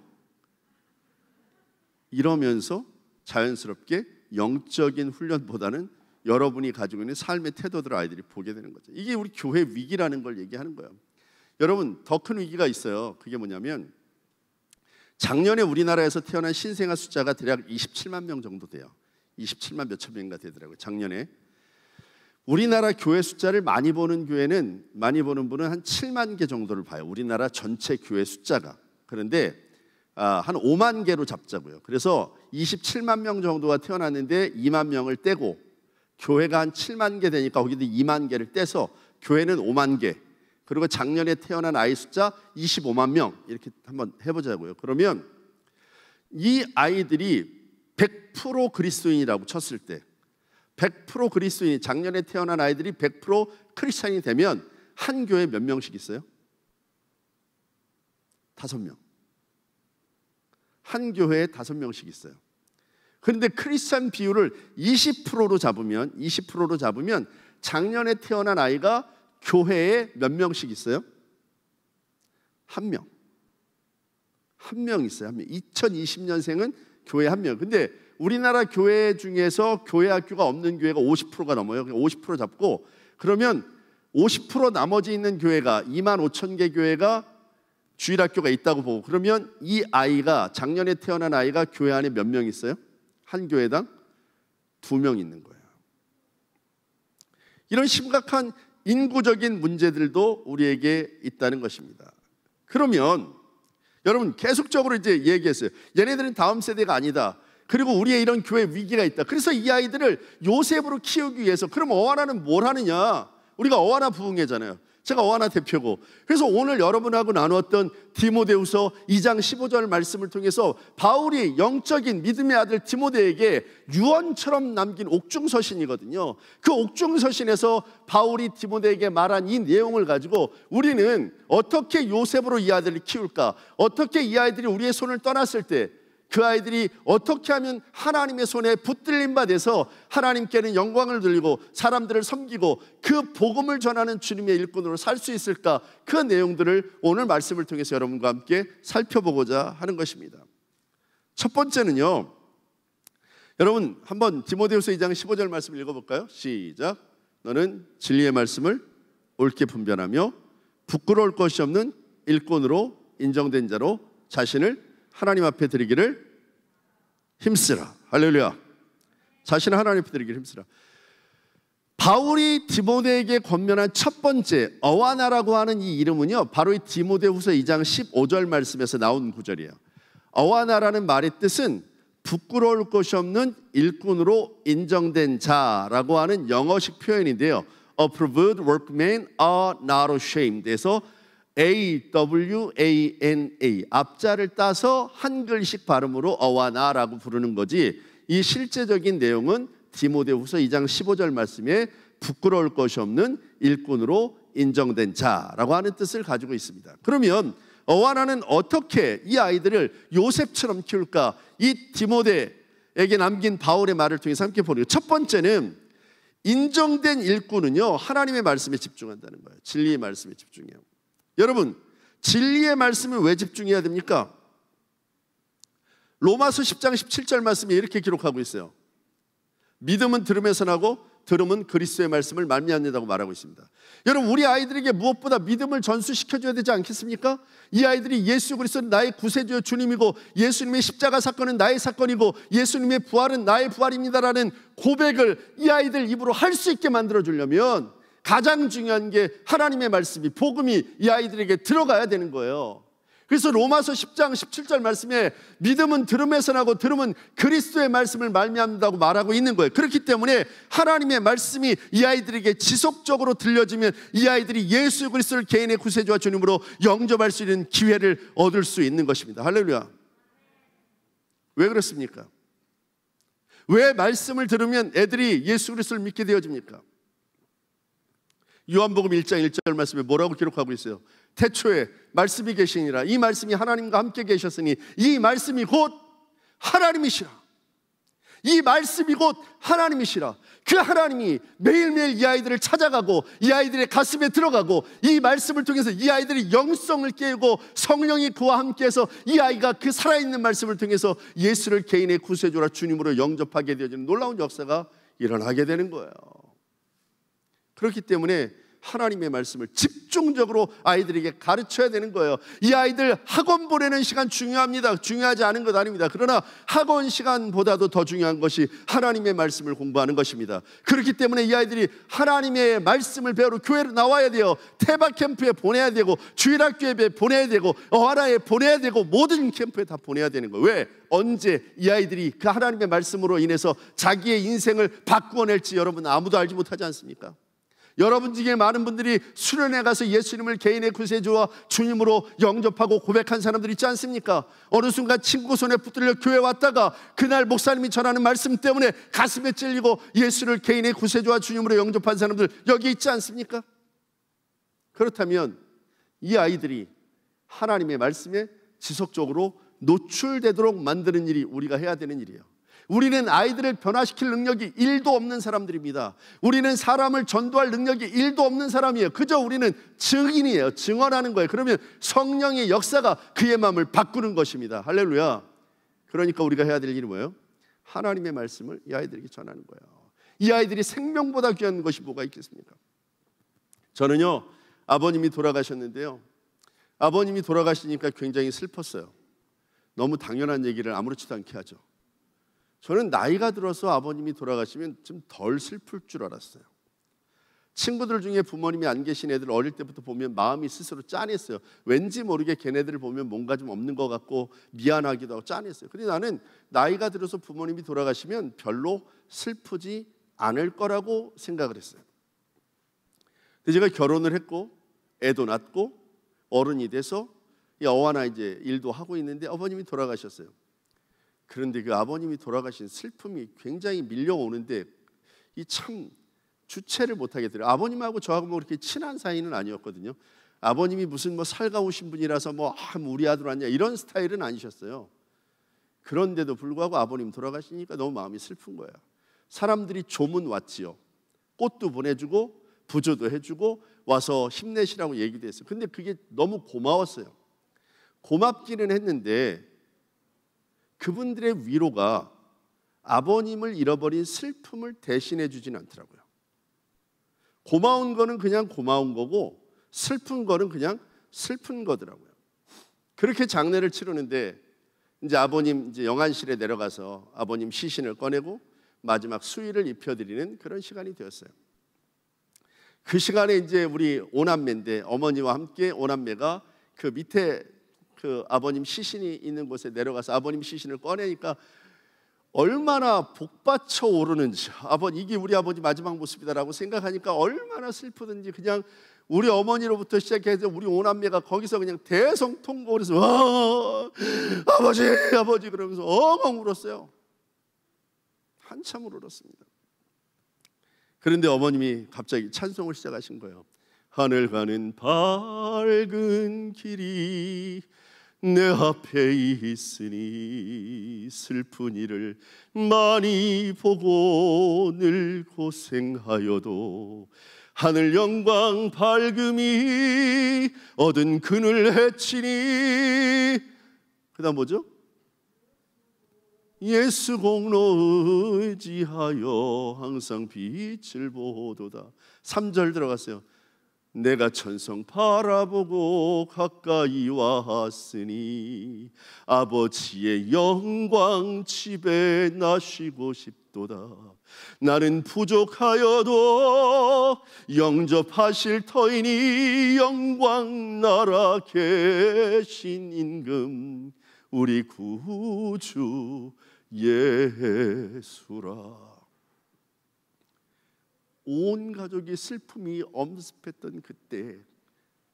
이러면서 자연스럽게 영적인 훈련보다는 여러분이 가지고 있는 삶의 태도들을 아이들이 보게 되는 거죠. 이게 우리 교회 위기라는 걸 얘기하는 거예요. 여러분, 더 큰 위기가 있어요. 그게 뭐냐면, 작년에 우리나라에서 태어난 신생아 숫자가 대략 27만 명 정도 돼요. 27만 몇천 명인가 되더라고요, 작년에. 우리나라 교회 숫자를 많이 보는 분은 한 7만 개 정도를 봐요. 우리나라 전체 교회 숫자가. 그런데 한 5만 개로 잡자고요. 그래서 27만 명 정도가 태어났는데 2만 명을 떼고, 교회가 한 7만 개 되니까 거기도 2만 개를 떼서 교회는 5만 개, 그리고 작년에 태어난 아이 숫자 25만 명, 이렇게 한번 해보자고요. 그러면 이 아이들이 100% 그리스도인이라고 쳤을 때, 100% 그리스도인이, 작년에 태어난 아이들이 100% 크리스찬이 되면 한 교회에 몇 명씩 있어요? 5명. 한 교회에 5명씩 있어요. 그런데 크리스찬 비율을 20%로 잡으면 작년에 태어난 아이가 교회에 몇 명씩 있어요? 한 명. 한 명 있어요. 한 명. 2020년생은 교회 한 명. 근데 우리나라 교회 중에서 교회 학교가 없는 교회가 50%가 넘어요. 50% 잡고, 그러면 50% 나머지 있는 교회가 2만 5천 개 교회가 주일학교가 있다고 보고, 그러면 이 아이가, 작년에 태어난 아이가 교회 안에 몇 명 있어요? 한 교회당 2명 있는 거예요. 이런 심각한 인구적인 문제들도 우리에게 있다는 것입니다. 그러면 여러분 계속적으로 이제 얘기했어요. 얘네들은 다음 세대가 아니다. 그리고 우리의 이런 교회 위기가 있다. 그래서 이 아이들을 요셉으로 키우기 위해서, 그럼 어하나는 뭘 하느냐? 우리가 어하나 부흥회잖아요. 제가 어하나 대표고, 그래서 오늘 여러분하고 나누었던 디모데후서 2장 15절 말씀을 통해서 바울이 영적인 믿음의 아들 디모데에게 유언처럼 남긴 옥중서신이거든요. 그 옥중서신에서 바울이 디모데에게 말한 이 내용을 가지고 우리는 어떻게 요셉으로 이 아들을 키울까, 어떻게 이 아이들이 우리의 손을 떠났을 때 그 아이들이 어떻게 하면 하나님의 손에 붙들림 받아서 하나님께는 영광을 돌리고 사람들을 섬기고 그 복음을 전하는 주님의 일꾼으로 살 수 있을까, 그 내용들을 오늘 말씀을 통해서 여러분과 함께 살펴보고자 하는 것입니다. 첫 번째는요, 여러분 한번 디모데후서 2장 15절 말씀을 읽어볼까요? 시작. 너는 진리의 말씀을 옳게 분별하며 부끄러울 것이 없는 일꾼으로 인정된 자로 자신을 하나님 앞에 드리기를 힘쓰라. 할렐루야. 자신을 하나님 앞에 드리기를 힘쓰라. 바울이 디모데에게 권면한 첫 번째 어와나라고 하는 이 이름은요, 바로 이 디모데후서 2장 15절 말씀에서 나온 구절이에요. 어와나라는 말의 뜻은 부끄러울 것이 없는 일꾼으로 인정된 자라고 하는 영어식 표현인데요, approved workman are not ashamed 에서 AWANA 앞자를 따서 한글식 발음으로 어와나라고 부르는 거지, 이 실제적인 내용은 디모데후서 2장 15절 말씀에 부끄러울 것이 없는 일꾼으로 인정된 자라고 하는 뜻을 가지고 있습니다. 그러면 어와나는 어떻게 이 아이들을 요셉처럼 키울까? 이 디모데에게 남긴 바울의 말을 통해서 함께 보는 거예요. 첫 번째는 인정된 일꾼은요, 하나님의 말씀에 집중한다는 거예요. 진리의 말씀에 집중해요. 여러분, 진리의 말씀을 왜 집중해야 됩니까? 로마서 10장 17절 말씀이 이렇게 기록하고 있어요. 믿음은 들음에서 나고 들음은 그리스도의 말씀을 말미암는다고 말하고 있습니다. 여러분, 우리 아이들에게 무엇보다 믿음을 전수시켜줘야 되지 않겠습니까? 이 아이들이 예수 그리스도는 나의 구세주여 주님이고 예수님의 십자가 사건은 나의 사건이고 예수님의 부활은 나의 부활입니다라는 고백을 이 아이들 입으로 할 수 있게 만들어주려면 가장 중요한 게 하나님의 말씀이, 복음이 이 아이들에게 들어가야 되는 거예요. 그래서 로마서 10장 17절 말씀에 믿음은 들음에서 나고 들음은 그리스도의 말씀을 말미암는다고 말하고 있는 거예요. 그렇기 때문에 하나님의 말씀이 이 아이들에게 지속적으로 들려지면 이 아이들이 예수 그리스도를 개인의 구세주와 주님으로 영접할 수 있는 기회를 얻을 수 있는 것입니다. 할렐루야. 왜 그렇습니까? 왜 말씀을 들으면 애들이 예수 그리스도를 믿게 되어집니까? 요한복음 1장 1절 말씀에 뭐라고 기록하고 있어요? 태초에 말씀이 계시니라. 이 말씀이 하나님과 함께 계셨으니 이 말씀이 곧 하나님이시라. 이 말씀이 곧 하나님이시라. 그 하나님이 매일매일 이 아이들을 찾아가고 이 아이들의 가슴에 들어가고 이 말씀을 통해서 이 아이들이 영성을 깨우고 성령이 그와 함께해서 이 아이가 그 살아있는 말씀을 통해서 예수를 개인의 구세주라 주님으로 영접하게 되어지는 놀라운 역사가 일어나게 되는 거예요. 그렇기 때문에 하나님의 말씀을 집중적으로 아이들에게 가르쳐야 되는 거예요. 이 아이들 학원 보내는 시간 중요합니다. 중요하지 않은 것 아닙니다. 그러나 학원 시간보다도 더 중요한 것이 하나님의 말씀을 공부하는 것입니다. 그렇기 때문에 이 아이들이 하나님의 말씀을 배우러 교회로 나와야 돼요. 태박 캠프에 보내야 되고 주일학교에 보내야 되고 어하나에 보내야 되고 모든 캠프에 다 보내야 되는 거예요. 왜? 언제 이 아이들이 그 하나님의 말씀으로 인해서 자기의 인생을 바꾸어낼지 여러분 아무도 알지 못하지 않습니까? 여러분 중에 많은 분들이 수련회 가서 예수님을 개인의 구세주와 주님으로 영접하고 고백한 사람들 있지 않습니까? 어느 순간 친구 손에 붙들려 교회 왔다가 그날 목사님이 전하는 말씀 때문에 가슴에 찔리고 예수를 개인의 구세주와 주님으로 영접한 사람들 여기 있지 않습니까? 그렇다면 이 아이들이 하나님의 말씀에 지속적으로 노출되도록 만드는 일이 우리가 해야 되는 일이에요. 우리는 아이들을 변화시킬 능력이 1도 없는 사람들입니다. 우리는 사람을 전도할 능력이 1도 없는 사람이에요. 그저 우리는 증인이에요. 증언하는 거예요. 그러면 성령의 역사가 그의 마음을 바꾸는 것입니다. 할렐루야. 그러니까 우리가 해야 될 일이 뭐예요? 하나님의 말씀을 이 아이들에게 전하는 거예요. 이 아이들이 생명보다 귀한 것이 뭐가 있겠습니까? 저는요, 아버님이 돌아가셨는데요, 아버님이 돌아가시니까 굉장히 슬펐어요. 너무 당연한 얘기를 아무렇지도 않게 하죠. 저는 나이가 들어서 아버님이 돌아가시면 좀 덜 슬플 줄 알았어요. 친구들 중에 부모님이 안 계신 애들 어릴 때부터 보면 마음이 스스로 짠했어요. 왠지 모르게 걔네들을 보면 뭔가 좀 없는 것 같고 미안하기도 하고 짠했어요. 근데 나는 나이가 들어서 부모님이 돌아가시면 별로 슬프지 않을 거라고 생각을 했어요. 근데 제가 결혼을 했고 애도 낳고 어른이 돼서 어하나 이제 일도 하고 있는데 아버님이 돌아가셨어요. 그런데 그 아버님이 돌아가신 슬픔이 굉장히 밀려오는데 이 참 주체를 못하게 돼요. 아버님하고 저하고 뭐 그렇게 친한 사이는 아니었거든요. 아버님이 무슨 뭐 살가우신 분이라서 뭐 우리 아들 왔냐 이런 스타일은 아니셨어요. 그런데도 불구하고 아버님 돌아가시니까 너무 마음이 슬픈 거예요. 사람들이 조문 왔지요. 꽃도 보내주고 부조도 해주고 와서 힘내시라고 얘기도 했어요. 근데 그게 너무 고마웠어요. 고맙기는 했는데 그분들의 위로가 아버님을 잃어버린 슬픔을 대신해 주진 않더라고요. 고마운 거는 그냥 고마운 거고 슬픈 거는 그냥 슬픈 거더라고요. 그렇게 장례를 치르는데 이제 아버님 이제 영안실에 내려가서 아버님 시신을 꺼내고 마지막 수의를 입혀드리는 그런 시간이 되었어요. 그 시간에 이제 우리 오남매인데 어머니와 함께 오남매가 그 밑에 그 아버님 시신이 있는 곳에 내려가서 아버님 시신을 꺼내니까 얼마나 복받쳐 오르는지 이게 우리 아버지 마지막 모습이다라고 생각하니까 얼마나 슬프든지 그냥 우리 어머니로부터 시작해서 우리 오남매가 거기서 그냥 대성통곡을 해서 아버지 아버지 그러면서 엉엉 울었어요. 한참을 울었습니다. 그런데 어머님이 갑자기 찬송을 시작하신 거예요. 하늘 가는 밝은 길이 내 앞에 있으니 슬픈 일을 많이 보고 늘 고생하여도 하늘 영광 밝음이 얻은 그늘 해치니 그 다음 뭐죠? 예수 공로 의지하여 항상 빛을 보도다. 3절 들어갔어요. 내가 천성 바라보고 가까이 왔으니 아버지의 영광 집에 나쉬고 싶도다. 나는 부족하여도 영접하실 터이니 영광 나라 계신 임금 우리 구주 예수라. 온 가족이 슬픔이 엄습했던 그때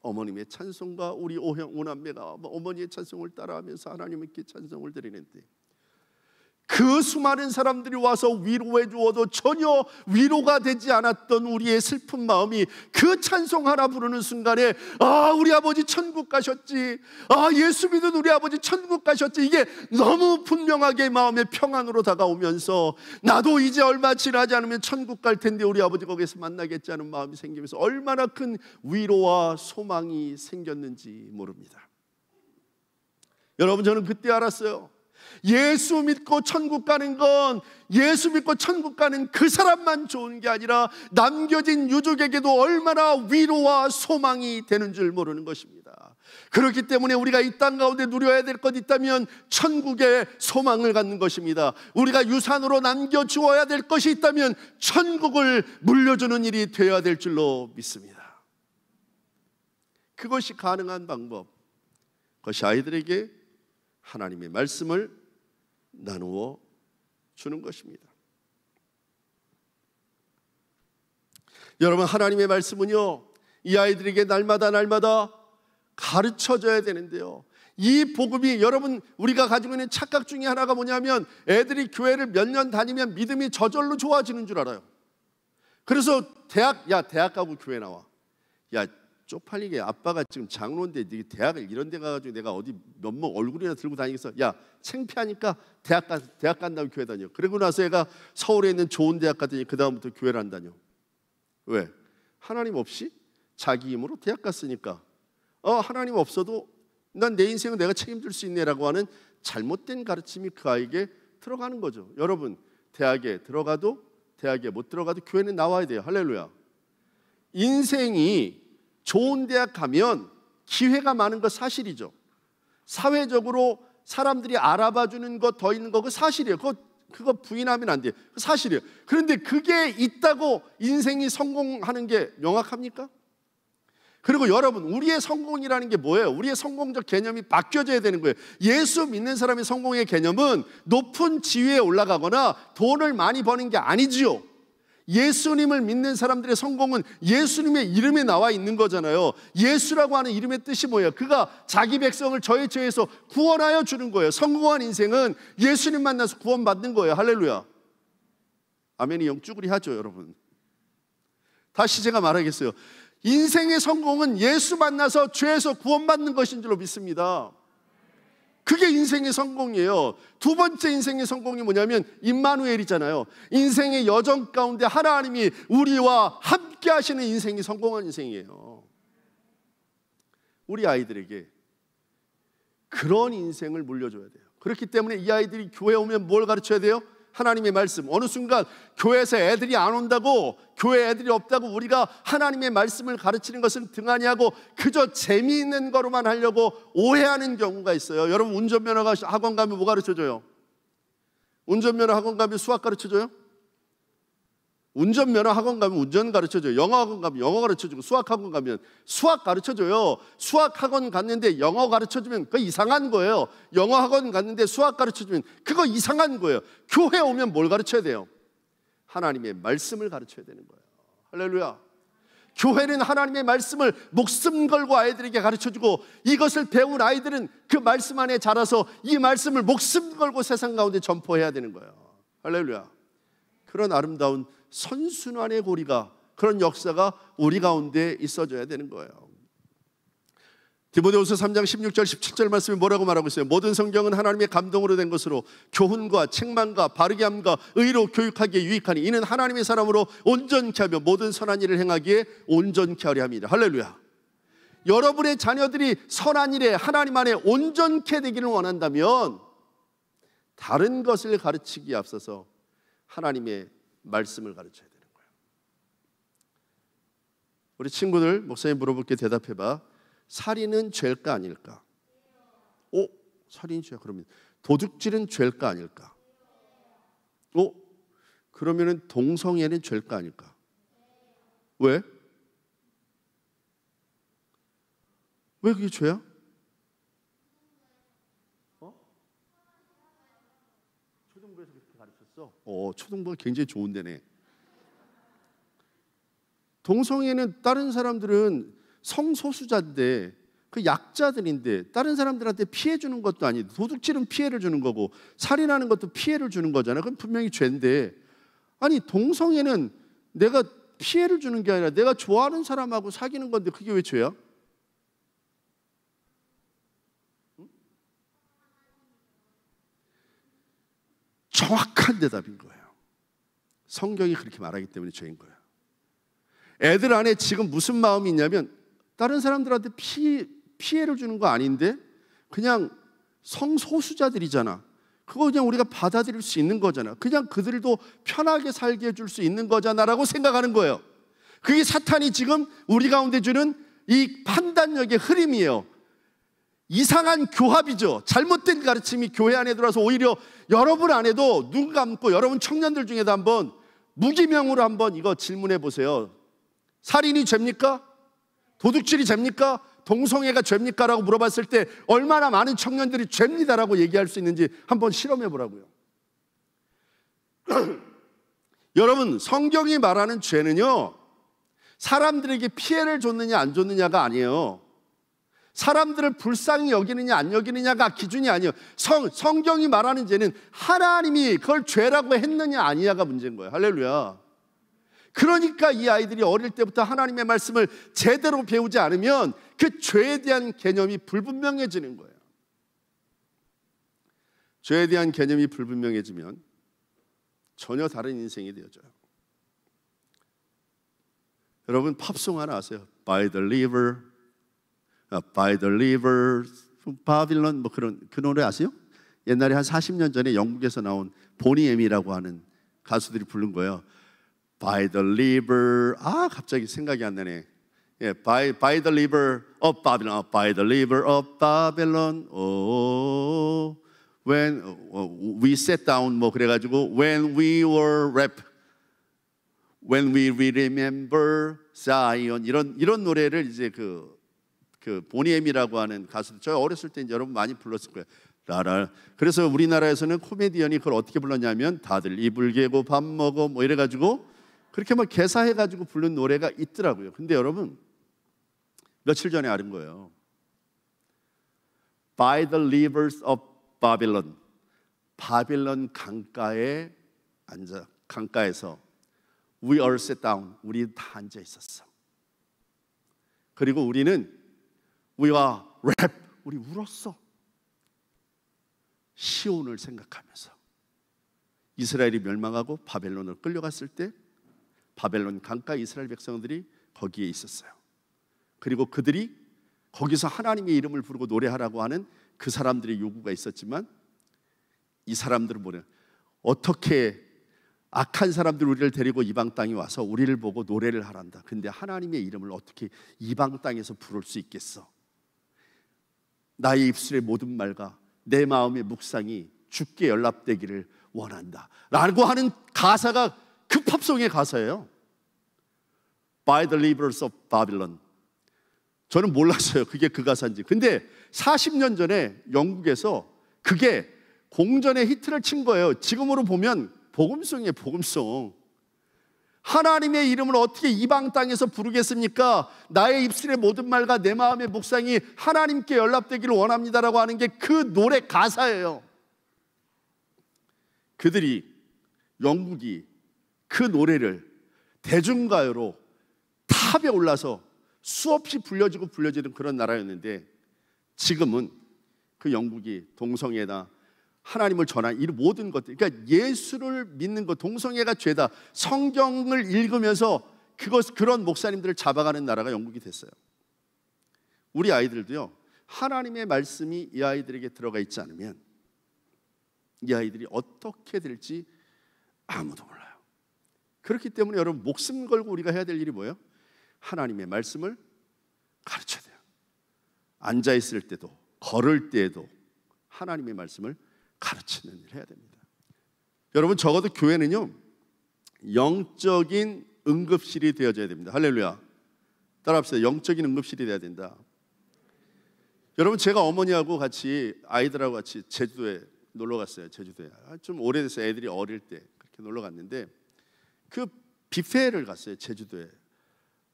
어머님의 찬송과 우리 오남매가 어머니의 찬송을 따라하면서 하나님께 찬송을 드리는데 그 수많은 사람들이 와서 위로해 주어도 전혀 위로가 되지 않았던 우리의 슬픈 마음이 그 찬송 하나 부르는 순간에 우리 아버지 천국 가셨지, 예수 믿은 우리 아버지 천국 가셨지, 이게 너무 분명하게 마음의 평안으로 다가오면서 나도 이제 얼마 지나지 않으면 천국 갈 텐데 우리 아버지 거기서 만나겠지 하는 마음이 생기면서 얼마나 큰 위로와 소망이 생겼는지 모릅니다. 여러분, 저는 그때 알았어요. 예수 믿고 천국 가는 건 예수 믿고 천국 가는 그 사람만 좋은 게 아니라 남겨진 유족에게도 얼마나 위로와 소망이 되는 줄 모르는 것입니다. 그렇기 때문에 우리가 이 땅 가운데 누려야 될 것 있다면 천국의 소망을 갖는 것입니다. 우리가 유산으로 남겨주어야 될 것이 있다면 천국을 물려주는 일이 되어야 될 줄로 믿습니다. 그것이 가능한 방법, 그것이 아이들에게 하나님의 말씀을 나누어 주는 것입니다. 여러분, 하나님의 말씀은요, 이 아이들에게 날마다 가르쳐줘야 되는데요, 이 복음이 여러분 우리가 가지고 있는 착각 중에 하나가 뭐냐면 애들이 교회를 몇 년 다니면 믿음이 저절로 좋아지는 줄 알아요. 그래서 대학 가고 교회 나와. 쪽팔리게 아빠가 지금 장로인데 대학을 이런 데 가가지고 내가 어디 면목 얼굴이나 들고 다니겠어? 창피하니까 대학 간다고 교회 다녀. 그리고 나서 애가 서울에 있는 좋은 대학 갔더니 그 다음부터 교회를 안 다녀. 왜? 하나님 없이 자기 힘으로 대학 갔으니까 하나님 없어도 난 내 인생은 내가 책임질 수 있네라고 하는 잘못된 가르침이 그 아이에게 들어가는 거죠. 여러분, 대학에 들어가도 대학에 못 들어가도 교회는 나와야 돼요. 할렐루야. 인생이 좋은 대학 가면 기회가 많은 거 사실이죠. 사회적으로 사람들이 알아봐 주는 것 더 있는 거 그 사실이에요. 그거 그거 부인하면 안 돼요. 사실이에요. 그런데 그게 있다고 인생이 성공하는 게 명확합니까? 그리고 여러분, 우리의 성공이라는 게 뭐예요? 우리의 성공적 개념이 바뀌어져야 되는 거예요. 예수 믿는 사람의 성공의 개념은 높은 지위에 올라가거나 돈을 많이 버는 게 아니지요. 예수님을 믿는 사람들의 성공은 예수님의 이름에 나와 있는 거잖아요. 예수라고 하는 이름의 뜻이 뭐예요? 그가 자기 백성을 저의 죄에서 구원하여 주는 거예요. 성공한 인생은 예수님 만나서 구원받는 거예요. 할렐루야. 아멘이 영쭈구리 하죠, 여러분. 다시 제가 말하겠어요. 인생의 성공은 예수 만나서 죄에서 구원받는 것인 줄로 믿습니다. 그게 인생의 성공이에요. 두 번째 인생의 성공이 뭐냐면 임마누엘이잖아요. 인생의 여정 가운데 하나님이 우리와 함께 하시는 인생이 성공한 인생이에요. 우리 아이들에게 그런 인생을 물려줘야 돼요. 그렇기 때문에 이 아이들이 교회에 오면 뭘 가르쳐야 돼요? 하나님의 말씀. 어느 순간 교회에서 애들이 안 온다고, 교회 애들이 없다고 우리가 하나님의 말씀을 가르치는 것은 등한히 하고 그저 재미있는 거로만 하려고 오해하는 경우가 있어요. 여러분, 운전면허가 학원 가면 뭐 가르쳐줘요? 운전면허 학원 가면 수학 가르쳐줘요? 운전면허 학원 가면 운전 가르쳐줘요. 영어 학원 가면 영어 가르쳐주고, 수학 학원 가면 수학 가르쳐줘요. 수학 학원 갔는데 영어 가르쳐주면 그거 이상한 거예요. 영어 학원 갔는데 수학 가르쳐주면 그거 이상한 거예요. 교회 오면 뭘 가르쳐야 돼요? 하나님의 말씀을 가르쳐야 되는 거예요. 할렐루야. 교회는 하나님의 말씀을 목숨 걸고 아이들에게 가르쳐주고, 이것을 배운 아이들은 그 말씀 안에 자라서 이 말씀을 목숨 걸고 세상 가운데 전포해야 되는 거예요. 할렐루야. 그런 아름다운 선순환의 고리가, 그런 역사가 우리 가운데 있어줘야 되는 거예요. 디모데후서 3장 16절 17절 말씀이 뭐라고 말하고 있어요? 모든 성경은 하나님의 감동으로 된 것으로 교훈과 책망과 바르게 함과 의로 교육하기에 유익하니 이는 하나님의 사람으로 온전케 하며 모든 선한 일을 행하기에 온전케 하려 함이라. 할렐루야. 여러분의 자녀들이 선한 일에 하나님 안에 온전케 되기를 원한다면 다른 것을 가르치기에 앞서서 하나님의 말씀을 가르쳐야 되는 거예요. 우리 친구들, 목사님 물어볼게 대답해봐. 살인은 죄일까 아닐까? 살인이 죄야. 그러면 도둑질은 죄일까 아닐까? 그러면은 동성애는 죄일까 아닐까? 왜? 왜 그게 죄야? 초등부에서 그렇게 가르쳤어? 초등부가 굉장히 좋은 데네. 동성애는 다른 사람들은 성소수자인데, 그 약자들인데 다른 사람들한테 피해 주는 것도 아니고, 도둑질은 피해를 주는 거고 살인하는 것도 피해를 주는 거잖아요. 그건 분명히 죄인데, 아니 동성애는 내가 피해를 주는 게 아니라 내가 좋아하는 사람하고 사귀는 건데 그게 왜 죄야? 정확한 대답인 거예요. 성경이 그렇게 말하기 때문에 죄인 거예요. 애들 안에 지금 무슨 마음이 있냐면, 다른 사람들한테 피해를 주는 거 아닌데 그냥 성소수자들이잖아. 그거 그냥 우리가 받아들일 수 있는 거잖아. 그냥 그들도 편하게 살게 해줄 수 있는 거잖아라고 생각하는 거예요. 그게 사탄이 지금 우리 가운데 주는 이 판단력의 흐름이에요. 이상한 교합이죠. 잘못된 가르침이 교회 안에 들어와서 오히려 여러분 안에도 눈 감고, 여러분 청년들 중에도 한번 무기명으로 한번 이거 질문해 보세요. 살인이 죄입니까? 도둑질이 죄입니까? 동성애가 죄입니까? 라고 물어봤을 때 얼마나 많은 청년들이 죄입니다라고 얘기할 수 있는지 한번 실험해 보라고요. 여러분, 성경이 말하는 죄는요, 사람들에게 피해를 줬느냐 안 줬느냐가 아니에요. 사람들을 불쌍히 여기느냐 안 여기느냐가 기준이 아니에요. 성경이 말하는 죄는 하나님이 그걸 죄라고 했느냐 아니냐가 문제인 거예요. 할렐루야. 그러니까 이 아이들이 어릴 때부터 하나님의 말씀을 제대로 배우지 않으면 그 죄에 대한 개념이 불분명해지는 거예요. 죄에 대한 개념이 불분명해지면 전혀 다른 인생이 되어져요. 여러분, 팝송 하나 아세요? By the river, by the river, 바빌론, 뭐 그런 그 노래 아세요? 옛날에 한 40년 전에 영국에서 나온 보니 엠이라고 하는 가수들이 부른 거예요. By the river, 갑자기 생각이 안 나네. By the river of Babylon, by the river of Babylon, when we sat down 뭐 그래가지고 when we were wrapped, when we remember Zion 이런 노래를 이제 그 보니엠이라고 하는 가수, 저 어렸을 때 이제 여러분 많이 불렀을 거예요. 라라. 그래서 우리나라에서는 코미디언이 그걸 어떻게 불렀냐면 다들 이불 개고 밥 먹어 뭐 이래가지고 그렇게 막 개사해가지고 부른 노래가 있더라고요. 근데 여러분 며칠 전에 알은 거예요. By the rivers of Babylon, 바빌론 강가에 앉아, 강가에서 we all sat down, 우리 다 앉아 있었어. 그리고 우리는 we are wept, 우리 울었어. 시온을 생각하면서 이스라엘이 멸망하고 바벨론을 끌려갔을 때 바벨론 강가 이스라엘 백성들이 거기에 있었어요. 그리고 그들이 거기서 하나님의 이름을 부르고 노래하라고 하는 그 사람들의 요구가 있었지만 이 사람들은 뭐냐, 어떻게 악한 사람들 우리를 데리고 이방 땅에 와서 우리를 보고 노래를 하란다. 근데 하나님의 이름을 어떻게 이방 땅에서 부를 수 있겠어? 나의 입술의 모든 말과 내 마음의 묵상이 주께 연락되기를 원한다 라고 하는 가사가 그 팝송의 가사예요. By the rivers of Babylon. 저는 몰랐어요 그게 그 가사인지. 근데 40년 전에 영국에서 그게 공전의 히트를 친 거예요. 지금으로 보면 복음송이에요. 복음송. 하나님의 이름을 어떻게 이방 땅에서 부르겠습니까? 나의 입술의 모든 말과 내 마음의 묵상이 하나님께 연락되기를 원합니다라고 하는 게 그 노래 가사예요. 그들이, 영국이 그 노래를 대중가요로 탑에 올라서 수없이 불려지는 그런 나라였는데 지금은 그 영국이 동성애나 하나님을 전한 이 모든 것들, 그러니까 예수를 믿는 것, 동성애가 죄다, 성경을 읽으면서 그런 목사님들을 잡아가는 나라가 영국이 됐어요. 우리 아이들도요, 하나님의 말씀이 이 아이들에게 들어가 있지 않으면 이 아이들이 어떻게 될지 아무도 몰라요. 그렇기 때문에 여러분, 목숨 걸고 우리가 해야 될 일이 뭐예요? 하나님의 말씀을 가르쳐야 돼요. 앉아있을 때도 걸을 때에도 하나님의 말씀을 가르치는 일을 해야 됩니다. 여러분, 적어도 교회는요, 영적인 응급실이 되어져야 됩니다. 할렐루야. 따라합시다. 영적인 응급실이 되어야 된다. 여러분, 제가 어머니하고 같이, 아이들하고 같이 제주도에 놀러 갔어요. 제주도에 좀 오래돼서 애들이 어릴 때 그렇게 놀러 갔는데 그 뷔페를 갔어요. 제주도에.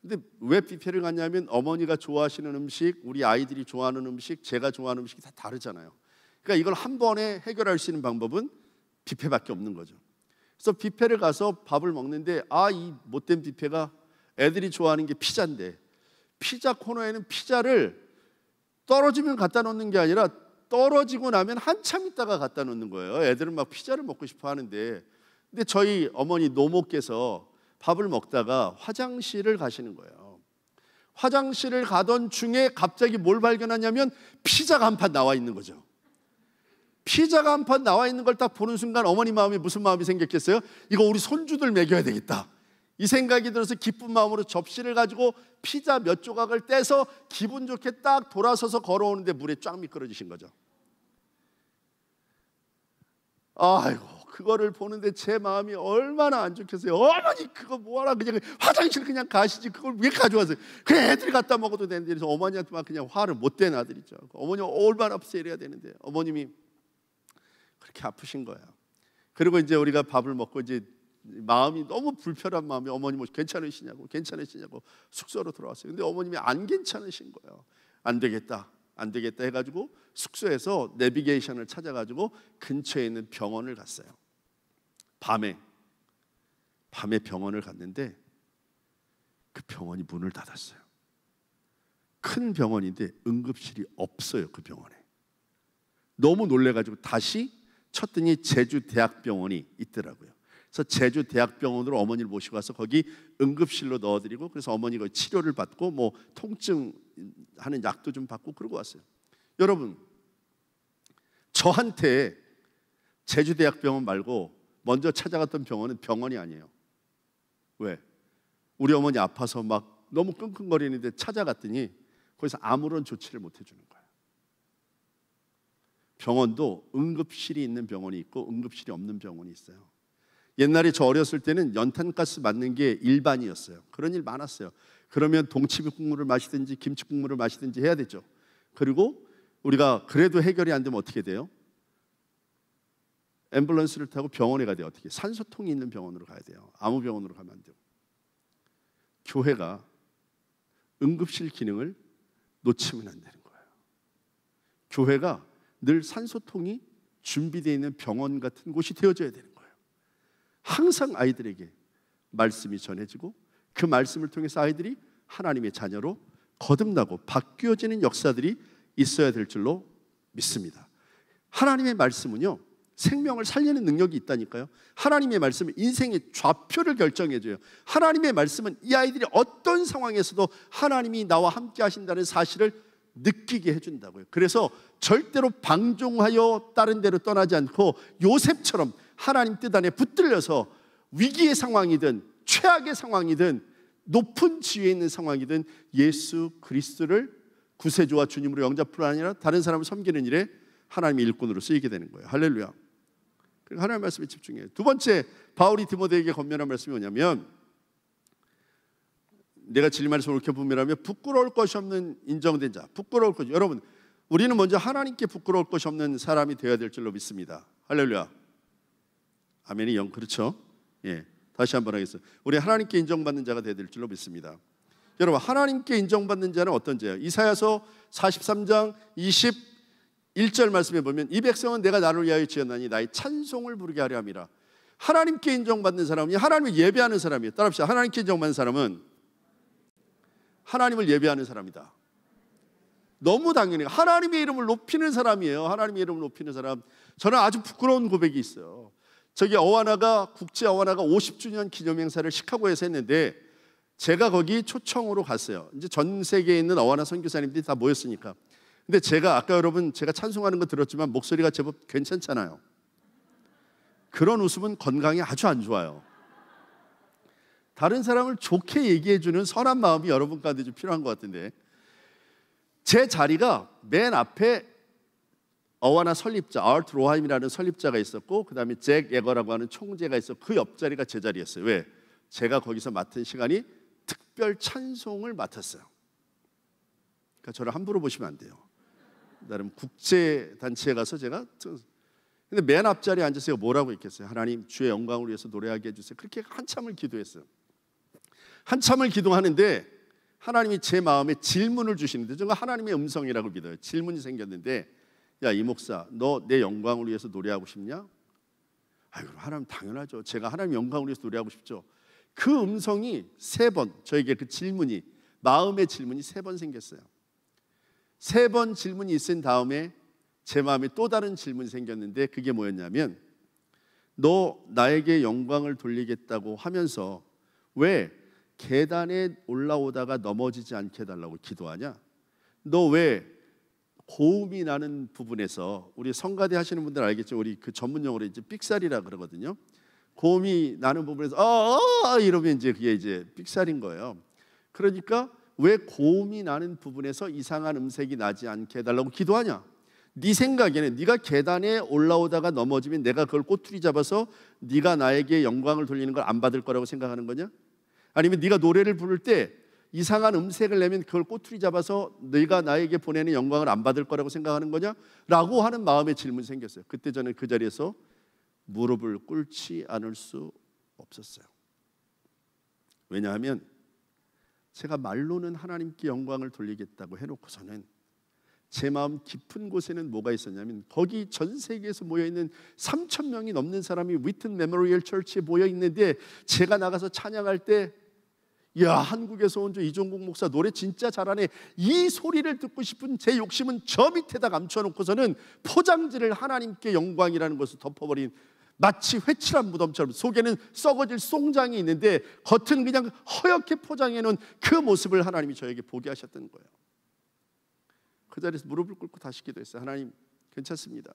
근데 왜 뷔페를 갔냐면 어머니가 좋아하시는 음식, 우리 아이들이 좋아하는 음식, 제가 좋아하는 음식이 다 다르잖아요. 그러니까 이걸 한 번에 해결할 수 있는 방법은 뷔페밖에 없는 거죠. 그래서 뷔페를 가서 밥을 먹는데 이 못된 뷔페가 애들이 좋아하는 게 피자인데 피자 코너에는 피자를 떨어지면 갖다 놓는 게 아니라 떨어지고 나면 한참 있다가 갖다 놓는 거예요. 애들은 막 피자를 먹고 싶어 하는데, 근데 저희 어머니 노모께서 밥을 먹다가 화장실을 가시는 거예요. 화장실을 가던 중에 갑자기 뭘 발견하냐면 피자가 한 판 나와 있는 거죠. 피자가 한 판 나와 있는 걸 딱 보는 순간 어머니 마음에 무슨 마음이 생겼겠어요? 이거 우리 손주들 먹여야 되겠다, 이 생각이 들어서 기쁜 마음으로 접시를 가지고 피자 몇 조각을 떼서 기분 좋게 딱 돌아서서 걸어오는데 물에 쫙 미끄러지신 거죠. 아이고, 그거를 보는데 제 마음이 얼마나 안 좋겠어요. 어머니 그거 뭐하라, 그냥 화장실 그냥 가시지 그걸 왜 가져와서, 그냥 애들이 갖다 먹어도 되는데. 그래서 어머니한테 막 그냥 화를 못 낸 아들이죠. 어머니 얼마나 없어 이래야 되는데 어머님이 그렇게 아프신 거예요. 그리고 이제 우리가 밥을 먹고 이제 마음이 너무 불편한 마음에 어머니 뭐 괜찮으시냐고 숙소로 돌아왔어요. 근데 어머님이 안 괜찮으신 거예요. 안 되겠다 해가지고 숙소에서 내비게이션을 찾아가지고 근처에 있는 병원을 갔어요. 밤에 병원을 갔는데 그 병원이 문을 닫았어요. 큰 병원인데 응급실이 없어요. 그 병원에. 너무 놀래가지고 다시 쳤더니 제주대학병원이 있더라고요. 그래서 제주대학병원으로 어머니를 모시고 가서 거기 응급실로 넣어드리고, 그래서 어머니가 치료를 받고 뭐 통증하는 약도 좀 받고 그러고 왔어요. 여러분, 저한테 제주대학병원 말고 먼저 찾아갔던 병원은 병원이 아니에요. 왜? 우리 어머니 아파서 막 너무 끙끙거리는데 찾아갔더니 거기서 아무런 조치를 못 해주는 거예요. 병원도 응급실이 있는 병원이 있고 응급실이 없는 병원이 있어요. 옛날에 저 어렸을 때는 연탄가스 맞는 게 일반이었어요. 그런 일 많았어요. 그러면 동치미 국물을 마시든지 김치 국물을 마시든지 해야 되죠. 그리고 우리가 그래도 해결이 안 되면 어떻게 돼요? 앰뷸런스를 타고 병원에 가야 돼요. 어떻게? 산소통이 있는 병원으로 가야 돼요. 아무 병원으로 가면 안 돼요. 교회가 응급실 기능을 놓치면 안 되는 거예요. 교회가 늘 산소통이 준비되어 있는 병원 같은 곳이 되어줘야 되는 거예요. 항상 아이들에게 말씀이 전해지고 그 말씀을 통해서 아이들이 하나님의 자녀로 거듭나고 바뀌어지는 역사들이 있어야 될 줄로 믿습니다. 하나님의 말씀은요, 생명을 살리는 능력이 있다니까요. 하나님의 말씀은 인생의 좌표를 결정해줘요. 하나님의 말씀은 이 아이들이 어떤 상황에서도 하나님이 나와 함께 하신다는 사실을 느끼게 해준다고요. 그래서 절대로 방종하여 다른 데로 떠나지 않고 요셉처럼 하나님 뜻 안에 붙들려서 위기의 상황이든 최악의 상황이든 높은 지위에 있는 상황이든 예수 그리스도를 구세주와 주님으로 영접뿐 아니라 다른 사람을 섬기는 일에 하나님의 일꾼으로 쓰이게 되는 거예요. 할렐루야. 그리고 하나님의 말씀에 집중해요. 두 번째, 바울이 디모데에게 권면한 말씀이 뭐냐면, 내가 진리 말씀을 옳게 분별하며 부끄러울 것이 없는 인정된 자, 부끄러울 것이, 여러분 우리는 먼저 하나님께 부끄러울 것이 없는 사람이 되어야 될 줄로 믿습니다. 할렐루야. 아멘이 영 그렇죠? 예, 다시 한번 하겠습니다. 우리 하나님께 인정받는 자가 되어야 될 줄로 믿습니다. 여러분, 하나님께 인정받는 자는 어떤 자예요? 이사야서 43장 21절 말씀에 보면 이 백성은 내가 나를 위하여 지었나니 나의 찬송을 부르게 하려 함이라. 하나님께 인정받는 사람이 하나님을 예배하는 사람이에요. 따라합시다. 하나님께 인정받는 사람은 하나님을 예배하는 사람이다. 너무 당연해요. 하나님의 이름을 높이는 사람이에요. 하나님의 이름을 높이는 사람. 저는 아주 부끄러운 고백이 있어요. 저기 어와나가, 국제 어와나가 50주년 기념행사를 시카고에서 했는데 제가 거기 초청으로 갔어요. 이제 전 세계에 있는 어와나 선교사님들이 다 모였으니까. 근데 제가 아까 여러분 제가 찬송하는 거 들었지만 목소리가 제법 괜찮잖아요. 그런 웃음은 건강에 아주 안 좋아요. 다른 사람을 좋게 얘기해주는 선한 마음이 여러분 가운데 좀 필요한 것 같은데, 제 자리가 맨 앞에 어와나 설립자 아르트 로하임이라는 설립자가 있었고, 그 다음에 잭 예거라고 하는 총재가 있었고, 그 옆자리가 제 자리였어요. 왜? 제가 거기서 맡은 시간이 특별 찬송을 맡았어요. 그러니까 저를 함부로 보시면 안 돼요. 나름 국제 단체에 가서 제가, 근데 맨 앞자리에 앉아서 뭐라고 했겠어요? 하나님 주의 영광을 위해서 노래하게 해주세요. 그렇게 한참을 기도했어요. 한참을 기도하는데 하나님이 제 마음에 질문을 주시는데, 저는 하나님의 음성이라고 믿어요. 질문이 생겼는데, 야, 이 목사, 너 내 영광을 위해서 노래하고 싶냐? 아이고, 하나님 당연하죠. 제가 하나님 영광을 위해서 노래하고 싶죠. 그 음성이 3번, 저에게 그 질문이, 마음의 질문이 3번 생겼어요. 3번 질문이 있은 다음에 제 마음에 또 다른 질문이 생겼는데, 그게 뭐였냐면, 너 나에게 영광을 돌리겠다고 하면서 왜 계단에 올라오다가 넘어지지 않게 해달라고 기도하냐? 너 왜 고음이 나는 부분에서, 우리 성가대 하시는 분들 알겠죠? 우리 그 전문 용어로 이제 삑살이라 그러거든요. 고음이 나는 부분에서 이러면 이제 그게 이제 삑살인 거예요. 그러니까 왜 고음이 나는 부분에서 이상한 음색이 나지 않게 해달라고 기도하냐? 네 생각에는 네가 계단에 올라오다가 넘어지면 내가 그걸 꼬투리 잡아서 네가 나에게 영광을 돌리는 걸 안 받을 거라고 생각하는 거냐? 아니면 네가 노래를 부를 때 이상한 음색을 내면 그걸 꼬투리 잡아서 네가 나에게 보내는 영광을 안 받을 거라고 생각하는 거냐? 라고 하는 마음의 질문이 생겼어요. 그때 저는 그 자리에서 무릎을 꿇지 않을 수 없었어요. 왜냐하면 제가 말로는 하나님께 영광을 돌리겠다고 해놓고서는 제 마음 깊은 곳에는 뭐가 있었냐면, 거기 전 세계에서 모여있는 3,000명이 넘는 사람이 위튼 메모리얼 처치에 모여있는데, 제가 나가서 찬양할 때, 야, 한국에서 온 저 이종국 목사 노래 진짜 잘하네, 이 소리를 듣고 싶은 제 욕심은 저 밑에다 감춰놓고서는 포장지를 하나님께 영광이라는 것을 덮어버린, 마치 회칠한 무덤처럼 속에는 썩어질 송장이 있는데 겉은 그냥 허옇게 포장해놓은 그 모습을 하나님이 저에게 보게 하셨던 거예요. 그 자리에서 무릎을 꿇고 다시 기도했어요. 하나님, 괜찮습니다.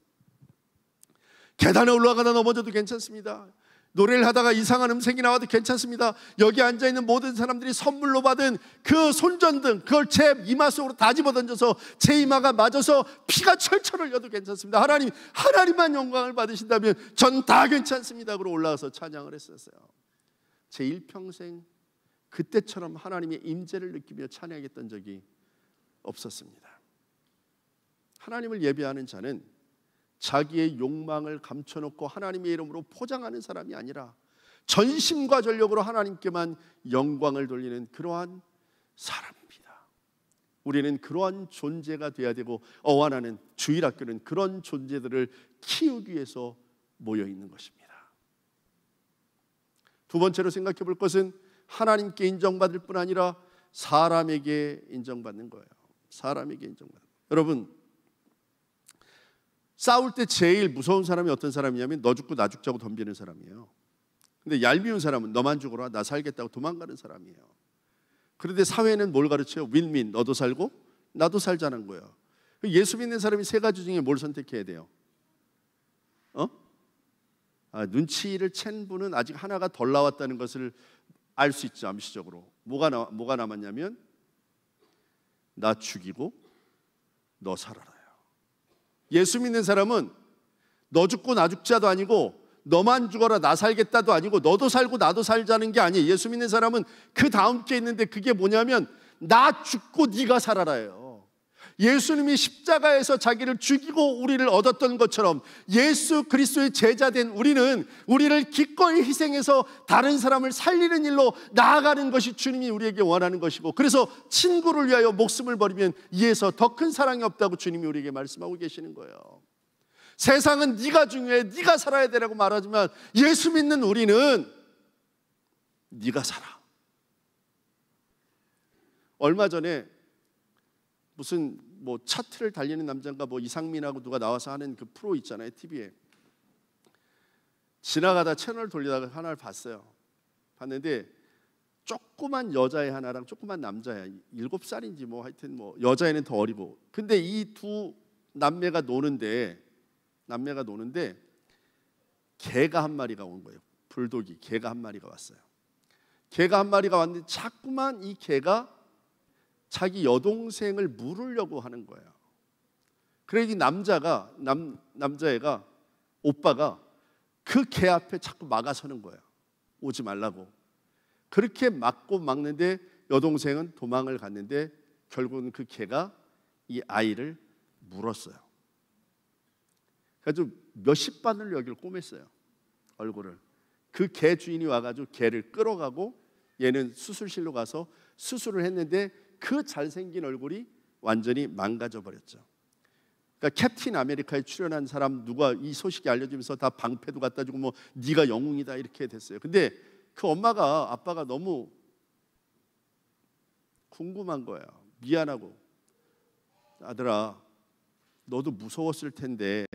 계단에 올라가다 넘어져도 괜찮습니다. 노래를 하다가 이상한 음색이 나와도 괜찮습니다. 여기 앉아있는 모든 사람들이 선물로 받은 그 손전등, 그걸 제 이마 속으로 다 집어던져서 제 이마가 맞아서 피가 철철 흘려도 괜찮습니다. 하나님만 영광을 받으신다면 전 다 괜찮습니다. 그러고 올라가서 찬양을 했었어요. 제 일평생 그때처럼 하나님의 임재를 느끼며 찬양했던 적이 없었습니다. 하나님을 예배하는 자는 자기의 욕망을 감춰놓고 하나님의 이름으로 포장하는 사람이 아니라 전심과 전력으로 하나님께만 영광을 돌리는 그러한 사람입니다. 우리는 그러한 존재가 되어야 되고, 어와나는 주일학교는 그런 존재들을 키우기 위해서 모여 있는 것입니다. 두 번째로 생각해 볼 것은 하나님께 인정받을 뿐 아니라 사람에게 인정받는 거예요. 사람에게 인정받는 거예요. 여러분, 싸울 때 제일 무서운 사람이 어떤 사람이냐면 너 죽고 나 죽자고 덤비는 사람이에요. 근데 얄미운 사람은 너만 죽어라 나 살겠다고 도망가는 사람이에요. 그런데 사회는 뭘 가르쳐요? 윈윈, 너도 살고 나도 살자는 거예요. 예수 믿는 사람이 세 가지 중에 뭘 선택해야 돼요? 눈치를 챈 분은 아직 하나가 덜 나왔다는 것을 알 수 있죠. 암시적으로 뭐가 남았냐면 나 죽이고 너 살아라요. 예수 믿는 사람은 너 죽고 나 죽자도 아니고 너만 죽어라 나 살겠다도 아니고 너도 살고 나도 살자는 게 아니에요. 예수 믿는 사람은 그 다음 게 있는데 그게 뭐냐면 나 죽고 네가 살아라예요. 예수님이 십자가에서 자기를 죽이고 우리를 얻었던 것처럼 예수 그리스도의 제자된 우리를 기꺼이 희생해서 다른 사람을 살리는 일로 나아가는 것이 주님이 우리에게 원하는 것이고, 그래서 친구를 위하여 목숨을 버리면 이에서 더 큰 사랑이 없다고 주님이 우리에게 말씀하고 계시는 거예요. 세상은 네가 중요해, 네가 살아야 되라고 말하지만 예수 믿는 우리는 네가 살아. 얼마 전에 무슨 차트를 달리는 남자인가 이상민하고 누가 나와서 하는 그 프로 있잖아요, TV에. 지나가다 채널 돌리다가 하나를 봤어요. 봤는데 조그만 여자애 하나랑 조그만 남자야. 7살인지 하여튼 여자애는 더 어리고. 근데 이 두 남매가 노는데 개가 한 마리가 온 거예요. 불독이 개가 한 마리가 왔어요. 개가 한 마리가 왔는데 자꾸만 이 개가 자기 여동생을 물으려고 하는 거예요. 그래서 이 남자애가 오빠가 그 개 앞에 자꾸 막아서는 거예요. 오지 말라고. 그렇게 막는데 여동생은 도망을 갔는데 결국은 그 개가 이 아이를 물었어요. 그래서 몇십 바늘 여기를 꼬맸어요. 얼굴을. 그 개 주인이 와가지고 개를 끌어가고 얘는 수술실로 가서 수술을 했는데 그 잘생긴 얼굴이 완전히 망가져 버렸죠. 그러니까 캡틴 아메리카에 출연한 사람 누가 이 소식이 알려지면서 다 방패도 갖다 주고 네가 영웅이다 이렇게 됐어요. 근데 그 아빠가 너무 궁금한 거예요. 미안하고, 아들아 너도 무서웠을 텐데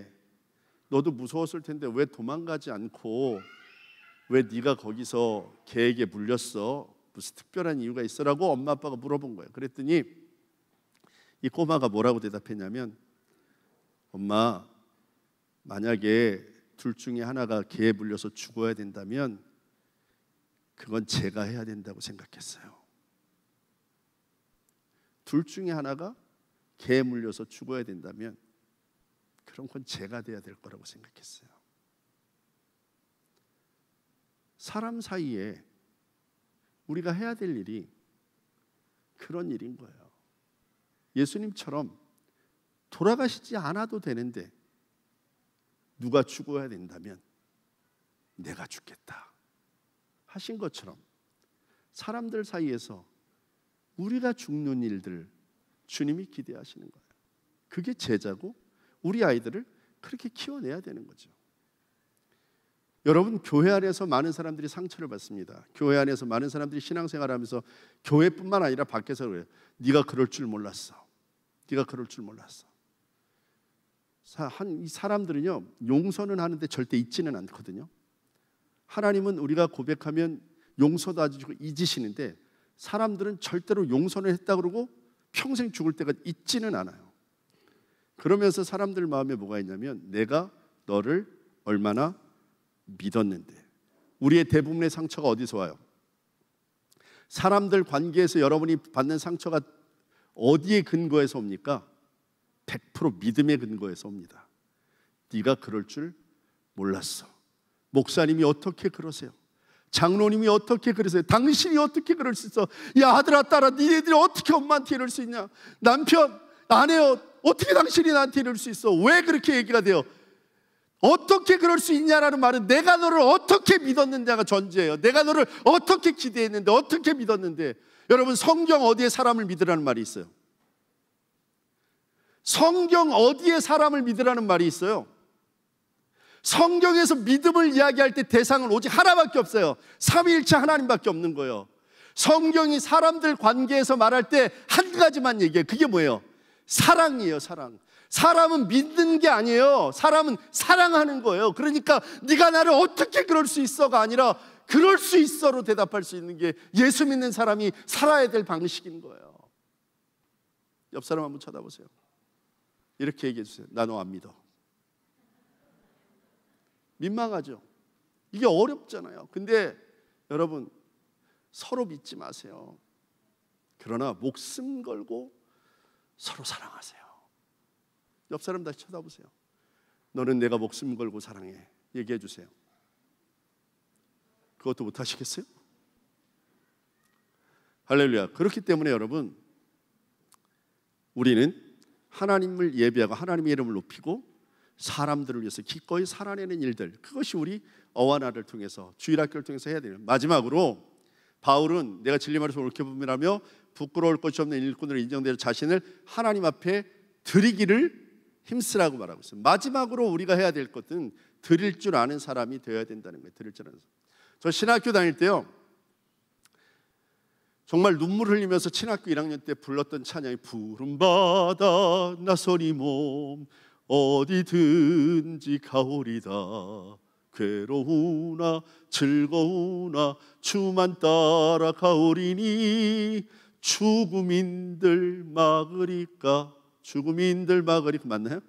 왜 도망가지 않고 왜 네가 거기서 개에게 물렸어? 무슨 특별한 이유가 있어라고 엄마 아빠가 물어본 거예요. 그랬더니 이 꼬마가 뭐라고 대답했냐면, 엄마, 만약에 둘 중에 하나가 개에 물려서 죽어야 된다면 그건 제가 해야 된다고 생각했어요. 둘 중에 하나가 개에 물려서 죽어야 된다면 그런 건 제가 돼야 될 거라고 생각했어요. 사람 사이에 우리가 해야 될 일이 그런 일인 거예요. 예수님처럼 돌아가시지 않아도 되는데 누가 죽어야 된다면 내가 죽겠다 하신 것처럼 사람들 사이에서 우리가 죽는 일들 주님이 기대하시는 거예요. 그게 제자고 우리 아이들을 그렇게 키워내야 되는 거죠. 여러분, 교회 안에서 많은 사람들이 상처를 받습니다. 교회 안에서 많은 사람들이 신앙생활하면서 교회뿐만 아니라 밖에서 그래요. 네가 그럴 줄 몰랐어. 네가 그럴 줄 몰랐어. 이 사람들은요, 용서는 하는데 절대 잊지는 않거든요. 하나님은 우리가 고백하면 용서도 해주시고 잊으시는데 사람들은 절대로 용서는 했다 그러고 평생 죽을 때까지 잊지는 않아요. 그러면서 사람들 마음에 뭐가 있냐면 내가 너를 얼마나 믿었는데, 우리의 대부분의 상처가 어디서 와요? 사람들 관계에서 여러분이 받는 상처가 어디에 근거해서 옵니까? 100% 믿음의 근거에서 옵니다. 네가 그럴 줄 몰랐어. 목사님이 어떻게 그러세요? 장로님이 어떻게 그러세요? 당신이 어떻게 그럴 수 있어? 야 아들아 딸아, 니네들이 어떻게 엄마한테 이럴 수 있냐? 남편, 아내요, 어떻게 당신이 나한테 이럴 수 있어? 왜 그렇게 얘기가 돼요? 어떻게 그럴 수 있냐라는 말은 내가 너를 어떻게 믿었는지가 전제예요. 내가 너를 어떻게 기대했는데, 어떻게 믿었는데. 여러분, 성경 어디에 사람을 믿으라는 말이 있어요? 성경 어디에 사람을 믿으라는 말이 있어요? 성경에서 믿음을 이야기할 때 대상은 오직 하나밖에 없어요. 삼위일체 하나님밖에 없는 거예요. 성경이 사람들 관계에서 말할 때 한 가지만 얘기해요. 그게 뭐예요? 사랑이에요. 사랑. 사람은 믿는 게 아니에요. 사람은 사랑하는 거예요. 그러니까 네가 나를 어떻게 그럴 수 있어가 아니라 그럴 수 있어로 대답할 수 있는 게 예수 믿는 사람이 살아야 될 방식인 거예요. 옆 사람 한번 쳐다보세요. 이렇게 얘기해 주세요. 나 너 안 믿어. 민망하죠. 이게 어렵잖아요. 근데 여러분, 서로 믿지 마세요. 그러나 목숨 걸고 서로 사랑하세요. 옆 사람 다시 쳐다보세요. 너는 내가 목숨 걸고 사랑해. 얘기해 주세요. 그것도 못 하시겠어요? 할렐루야. 그렇기 때문에 여러분, 우리는 하나님을 예배하고 하나님의 이름을 높이고 사람들을 위해서 기꺼이 살아내는 일들, 그것이 우리 어와나를 통해서, 주일학교를 통해서 해야 돼요. 마지막으로 바울은 내가 진리말에서 옳게 분별하며 부끄러울 것이 없는 일꾼으로 인정되어 자신을 하나님 앞에 드리기를 힘쓰라고 말하고 있어요. 마지막으로 우리가 해야 될 것은 드릴 줄 아는 사람이 되어야 된다는 거예요. 드릴 줄 아는 사람. 저 신학교 다닐 때요, 정말 눈물 흘리면서 신학교 1학년 때 불렀던 찬양이 푸른 바다 나선이 몸 어디든지 가오리다. 괴로우나 즐거우나 주만 따라 가오리니 죽음인들 막으리까. 죽음인들 막으리까 맞나요?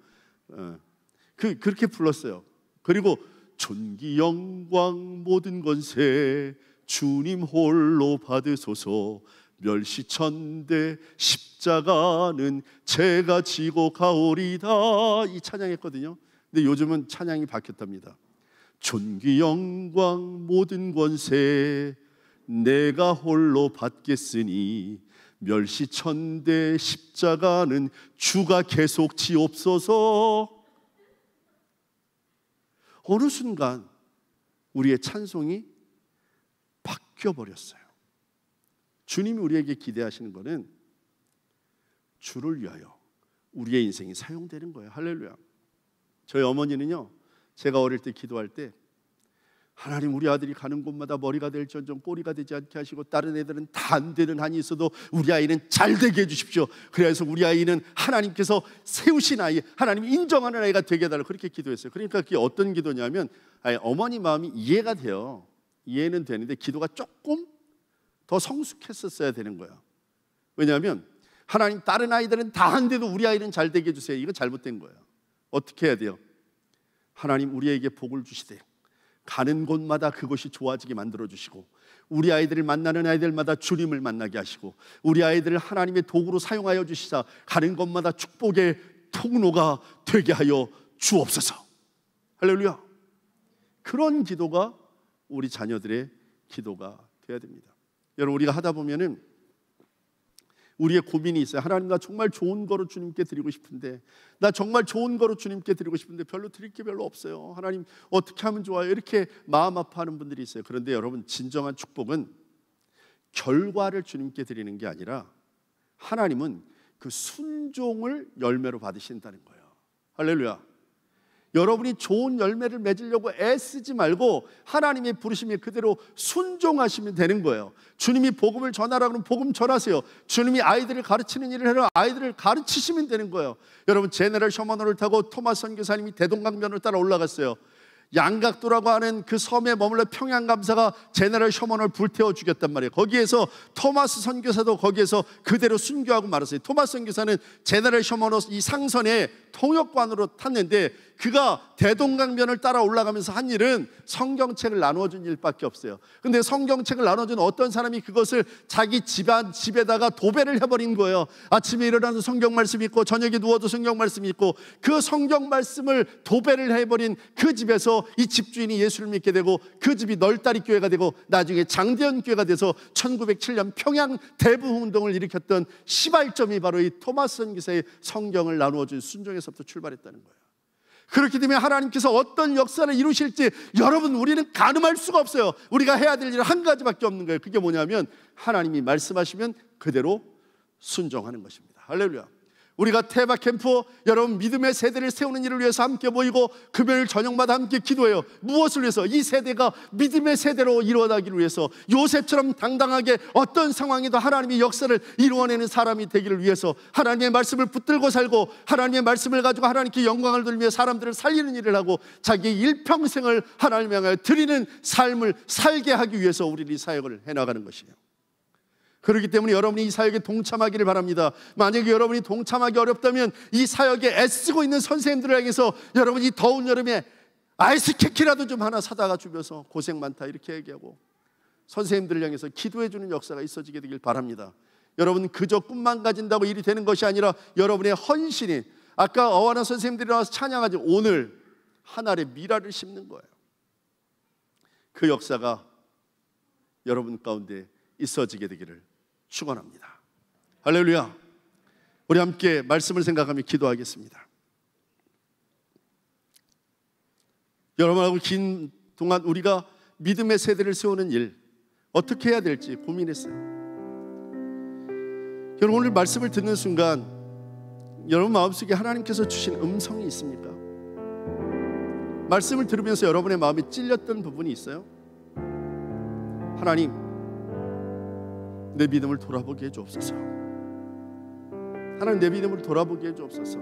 그렇게 불렀어요. 그리고 존귀 영광 모든 권세 주님 홀로 받으소서. 멸시천대 십자가는 제가 지고 가오리다. 이 찬양했거든요. 근데 요즘은 찬양이 바뀌었답니다. 존귀 영광 모든 권세 내가 홀로 받겠으니 멸시천대 십자가는 주가 계속 지옵소서. 어느 순간 우리의 찬송이 바뀌어버렸어요. 주님이 우리에게 기대하시는 것은 주를 위하여 우리의 인생이 사용되는 거예요. 할렐루야. 저희 어머니는요, 제가 어릴 때 기도할 때 하나님, 우리 아들이 가는 곳마다 머리가 될지언정 꼬리가 되지 않게 하시고 다른 애들은 다 안 되는 한이 있어도 우리 아이는 잘 되게 해주십시오. 그래서 우리 아이는 하나님께서 세우신 아이, 하나님이 인정하는 아이가 되게 해달라고 그렇게 기도했어요. 그러니까 그게 어떤 기도냐면, 어머니 마음이 이해가 돼요. 이해는 되는데 기도가 조금 더 성숙했었어야 되는 거예요. 왜냐하면 하나님, 다른 아이들은 다 안 돼도 우리 아이는 잘 되게 해주세요. 이거 잘못된 거예요. 어떻게 해야 돼요? 하나님, 우리에게 복을 주시되 가는 곳마다 그것이 좋아지게 만들어주시고 우리 아이들을 만나는 아이들마다 주님을 만나게 하시고 우리 아이들을 하나님의 도구로 사용하여 주시사 가는 곳마다 축복의 통로가 되게 하여 주옵소서. 할렐루야. 그런 기도가 우리 자녀들의 기도가 되어야 됩니다. 여러분, 우리가 하다 보면은 우리의 고민이 있어요. 하나님, 나 정말 좋은 거로 주님께 드리고 싶은데, 나 정말 좋은 거로 주님께 드리고 싶은데 별로 드릴 게 별로 없어요. 하나님, 어떻게 하면 좋아요? 이렇게 마음 아파하는 분들이 있어요. 그런데 여러분, 진정한 축복은 결과를 주님께 드리는 게 아니라 하나님은 그 순종을 열매로 받으신다는 거예요. 할렐루야. 여러분이 좋은 열매를 맺으려고 애쓰지 말고 하나님의 부르심에 그대로 순종하시면 되는 거예요. 주님이 복음을 전하라 그러면 복음 전하세요. 주님이 아이들을 가르치는 일을 해라, 아이들을 가르치시면 되는 거예요. 여러분, 제네럴 셔먼호를 타고 토마스 선교사님이 대동강변을 따라 올라갔어요. 양각도라고 하는 그 섬에 머물러 평양감사가 제너럴 셔먼을 불태워 죽였단 말이에요. 거기에서 토마스 선교사도 거기에서 그대로 순교하고 말았어요. 토마스 선교사는 제너럴 셔먼으로 이 상선에 통역관으로 탔는데 그가 대동강변을 따라 올라가면서 한 일은 성경책을 나누어준 일밖에 없어요. 근데 성경책을 나눠준 어떤 사람이 그것을 자기 집에다가 도배를 해버린 거예요. 아침에 일어나서 성경 말씀이 있고 저녁에 누워도 성경 말씀이 있고, 그 성경 말씀을 도배를 해버린 그 집에서 이 집주인이 예수를 믿게 되고 그 집이 널다리 교회가 되고 나중에 장대현 교회가 돼서 1907년 평양 대부흥운동을 일으켰던 시발점이 바로 이 토마스 선교사의 성경을 나누어준 순종에서부터 출발했다는 거예요. 그렇기 때문에 하나님께서 어떤 역사를 이루실지 여러분 우리는 가늠할 수가 없어요. 우리가 해야 될 일은 한 가지밖에 없는 거예요. 그게 뭐냐면 하나님이 말씀하시면 그대로 순종하는 것입니다. 할렐루야. 우리가 테마 캠프 여러분 믿음의 세대를 세우는 일을 위해서 함께 모이고 금요일 저녁마다 함께 기도해요. 무엇을 위해서? 이 세대가 믿음의 세대로 이루어나기를 위해서, 요셉처럼 당당하게 어떤 상황에도 하나님의 역사를 이루어내는 사람이 되기를 위해서, 하나님의 말씀을 붙들고 살고 하나님의 말씀을 가지고 하나님께 영광을 돌리며 사람들을 살리는 일을 하고 자기의 일평생을 하나님을 향하여 드리는 삶을 살게 하기 위해서 우리는 이 사역을 해나가는 것이에요. 그렇기 때문에 여러분이 이 사역에 동참하기를 바랍니다. 만약에 여러분이 동참하기 어렵다면 이 사역에 애쓰고 있는 선생님들을 향해서 여러분이 더운 여름에 아이스케키라도 좀 하나 사다가 주면서 고생 많다 이렇게 얘기하고 선생님들을 향해서 기도해 주는 역사가 있어지게 되길 바랍니다. 여러분 그저 꿈만 가진다고 일이 되는 것이 아니라 여러분의 헌신이, 아까 어와나 선생님들이 나와서 찬양하지, 오늘 한 알의 미라를 심는 거예요. 그 역사가 여러분 가운데 있어지게 되기를 축원합니다. 할렐루야. 우리 함께 말씀을 생각하며 기도하겠습니다. 여러분하고 긴 동안 우리가 믿음의 세대를 세우는 일 어떻게 해야 될지 고민했어요. 여러분 오늘 말씀을 듣는 순간 여러분 마음속에 하나님께서 주신 음성이 있습니까? 말씀을 들으면서 여러분의 마음이 찔렸던 부분이 있어요? 하나님, 내 믿음을 돌아보게 해주옵소서. 하나님, 내 믿음을 돌아보게 해주옵소서.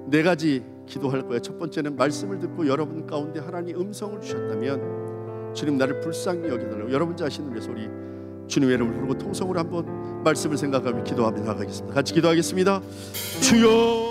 네 가지 기도할 거예요. 첫 번째는 말씀을 듣고 여러분 가운데 하나님 음성을 주셨다면 주님 나를 불쌍히 여겨달라고 여러분 자신을 위해서 우리 주님의 이름을 부르고 통성으로 한번 말씀을 생각하며 기도하며 나가겠습니다. 같이 기도하겠습니다. 주여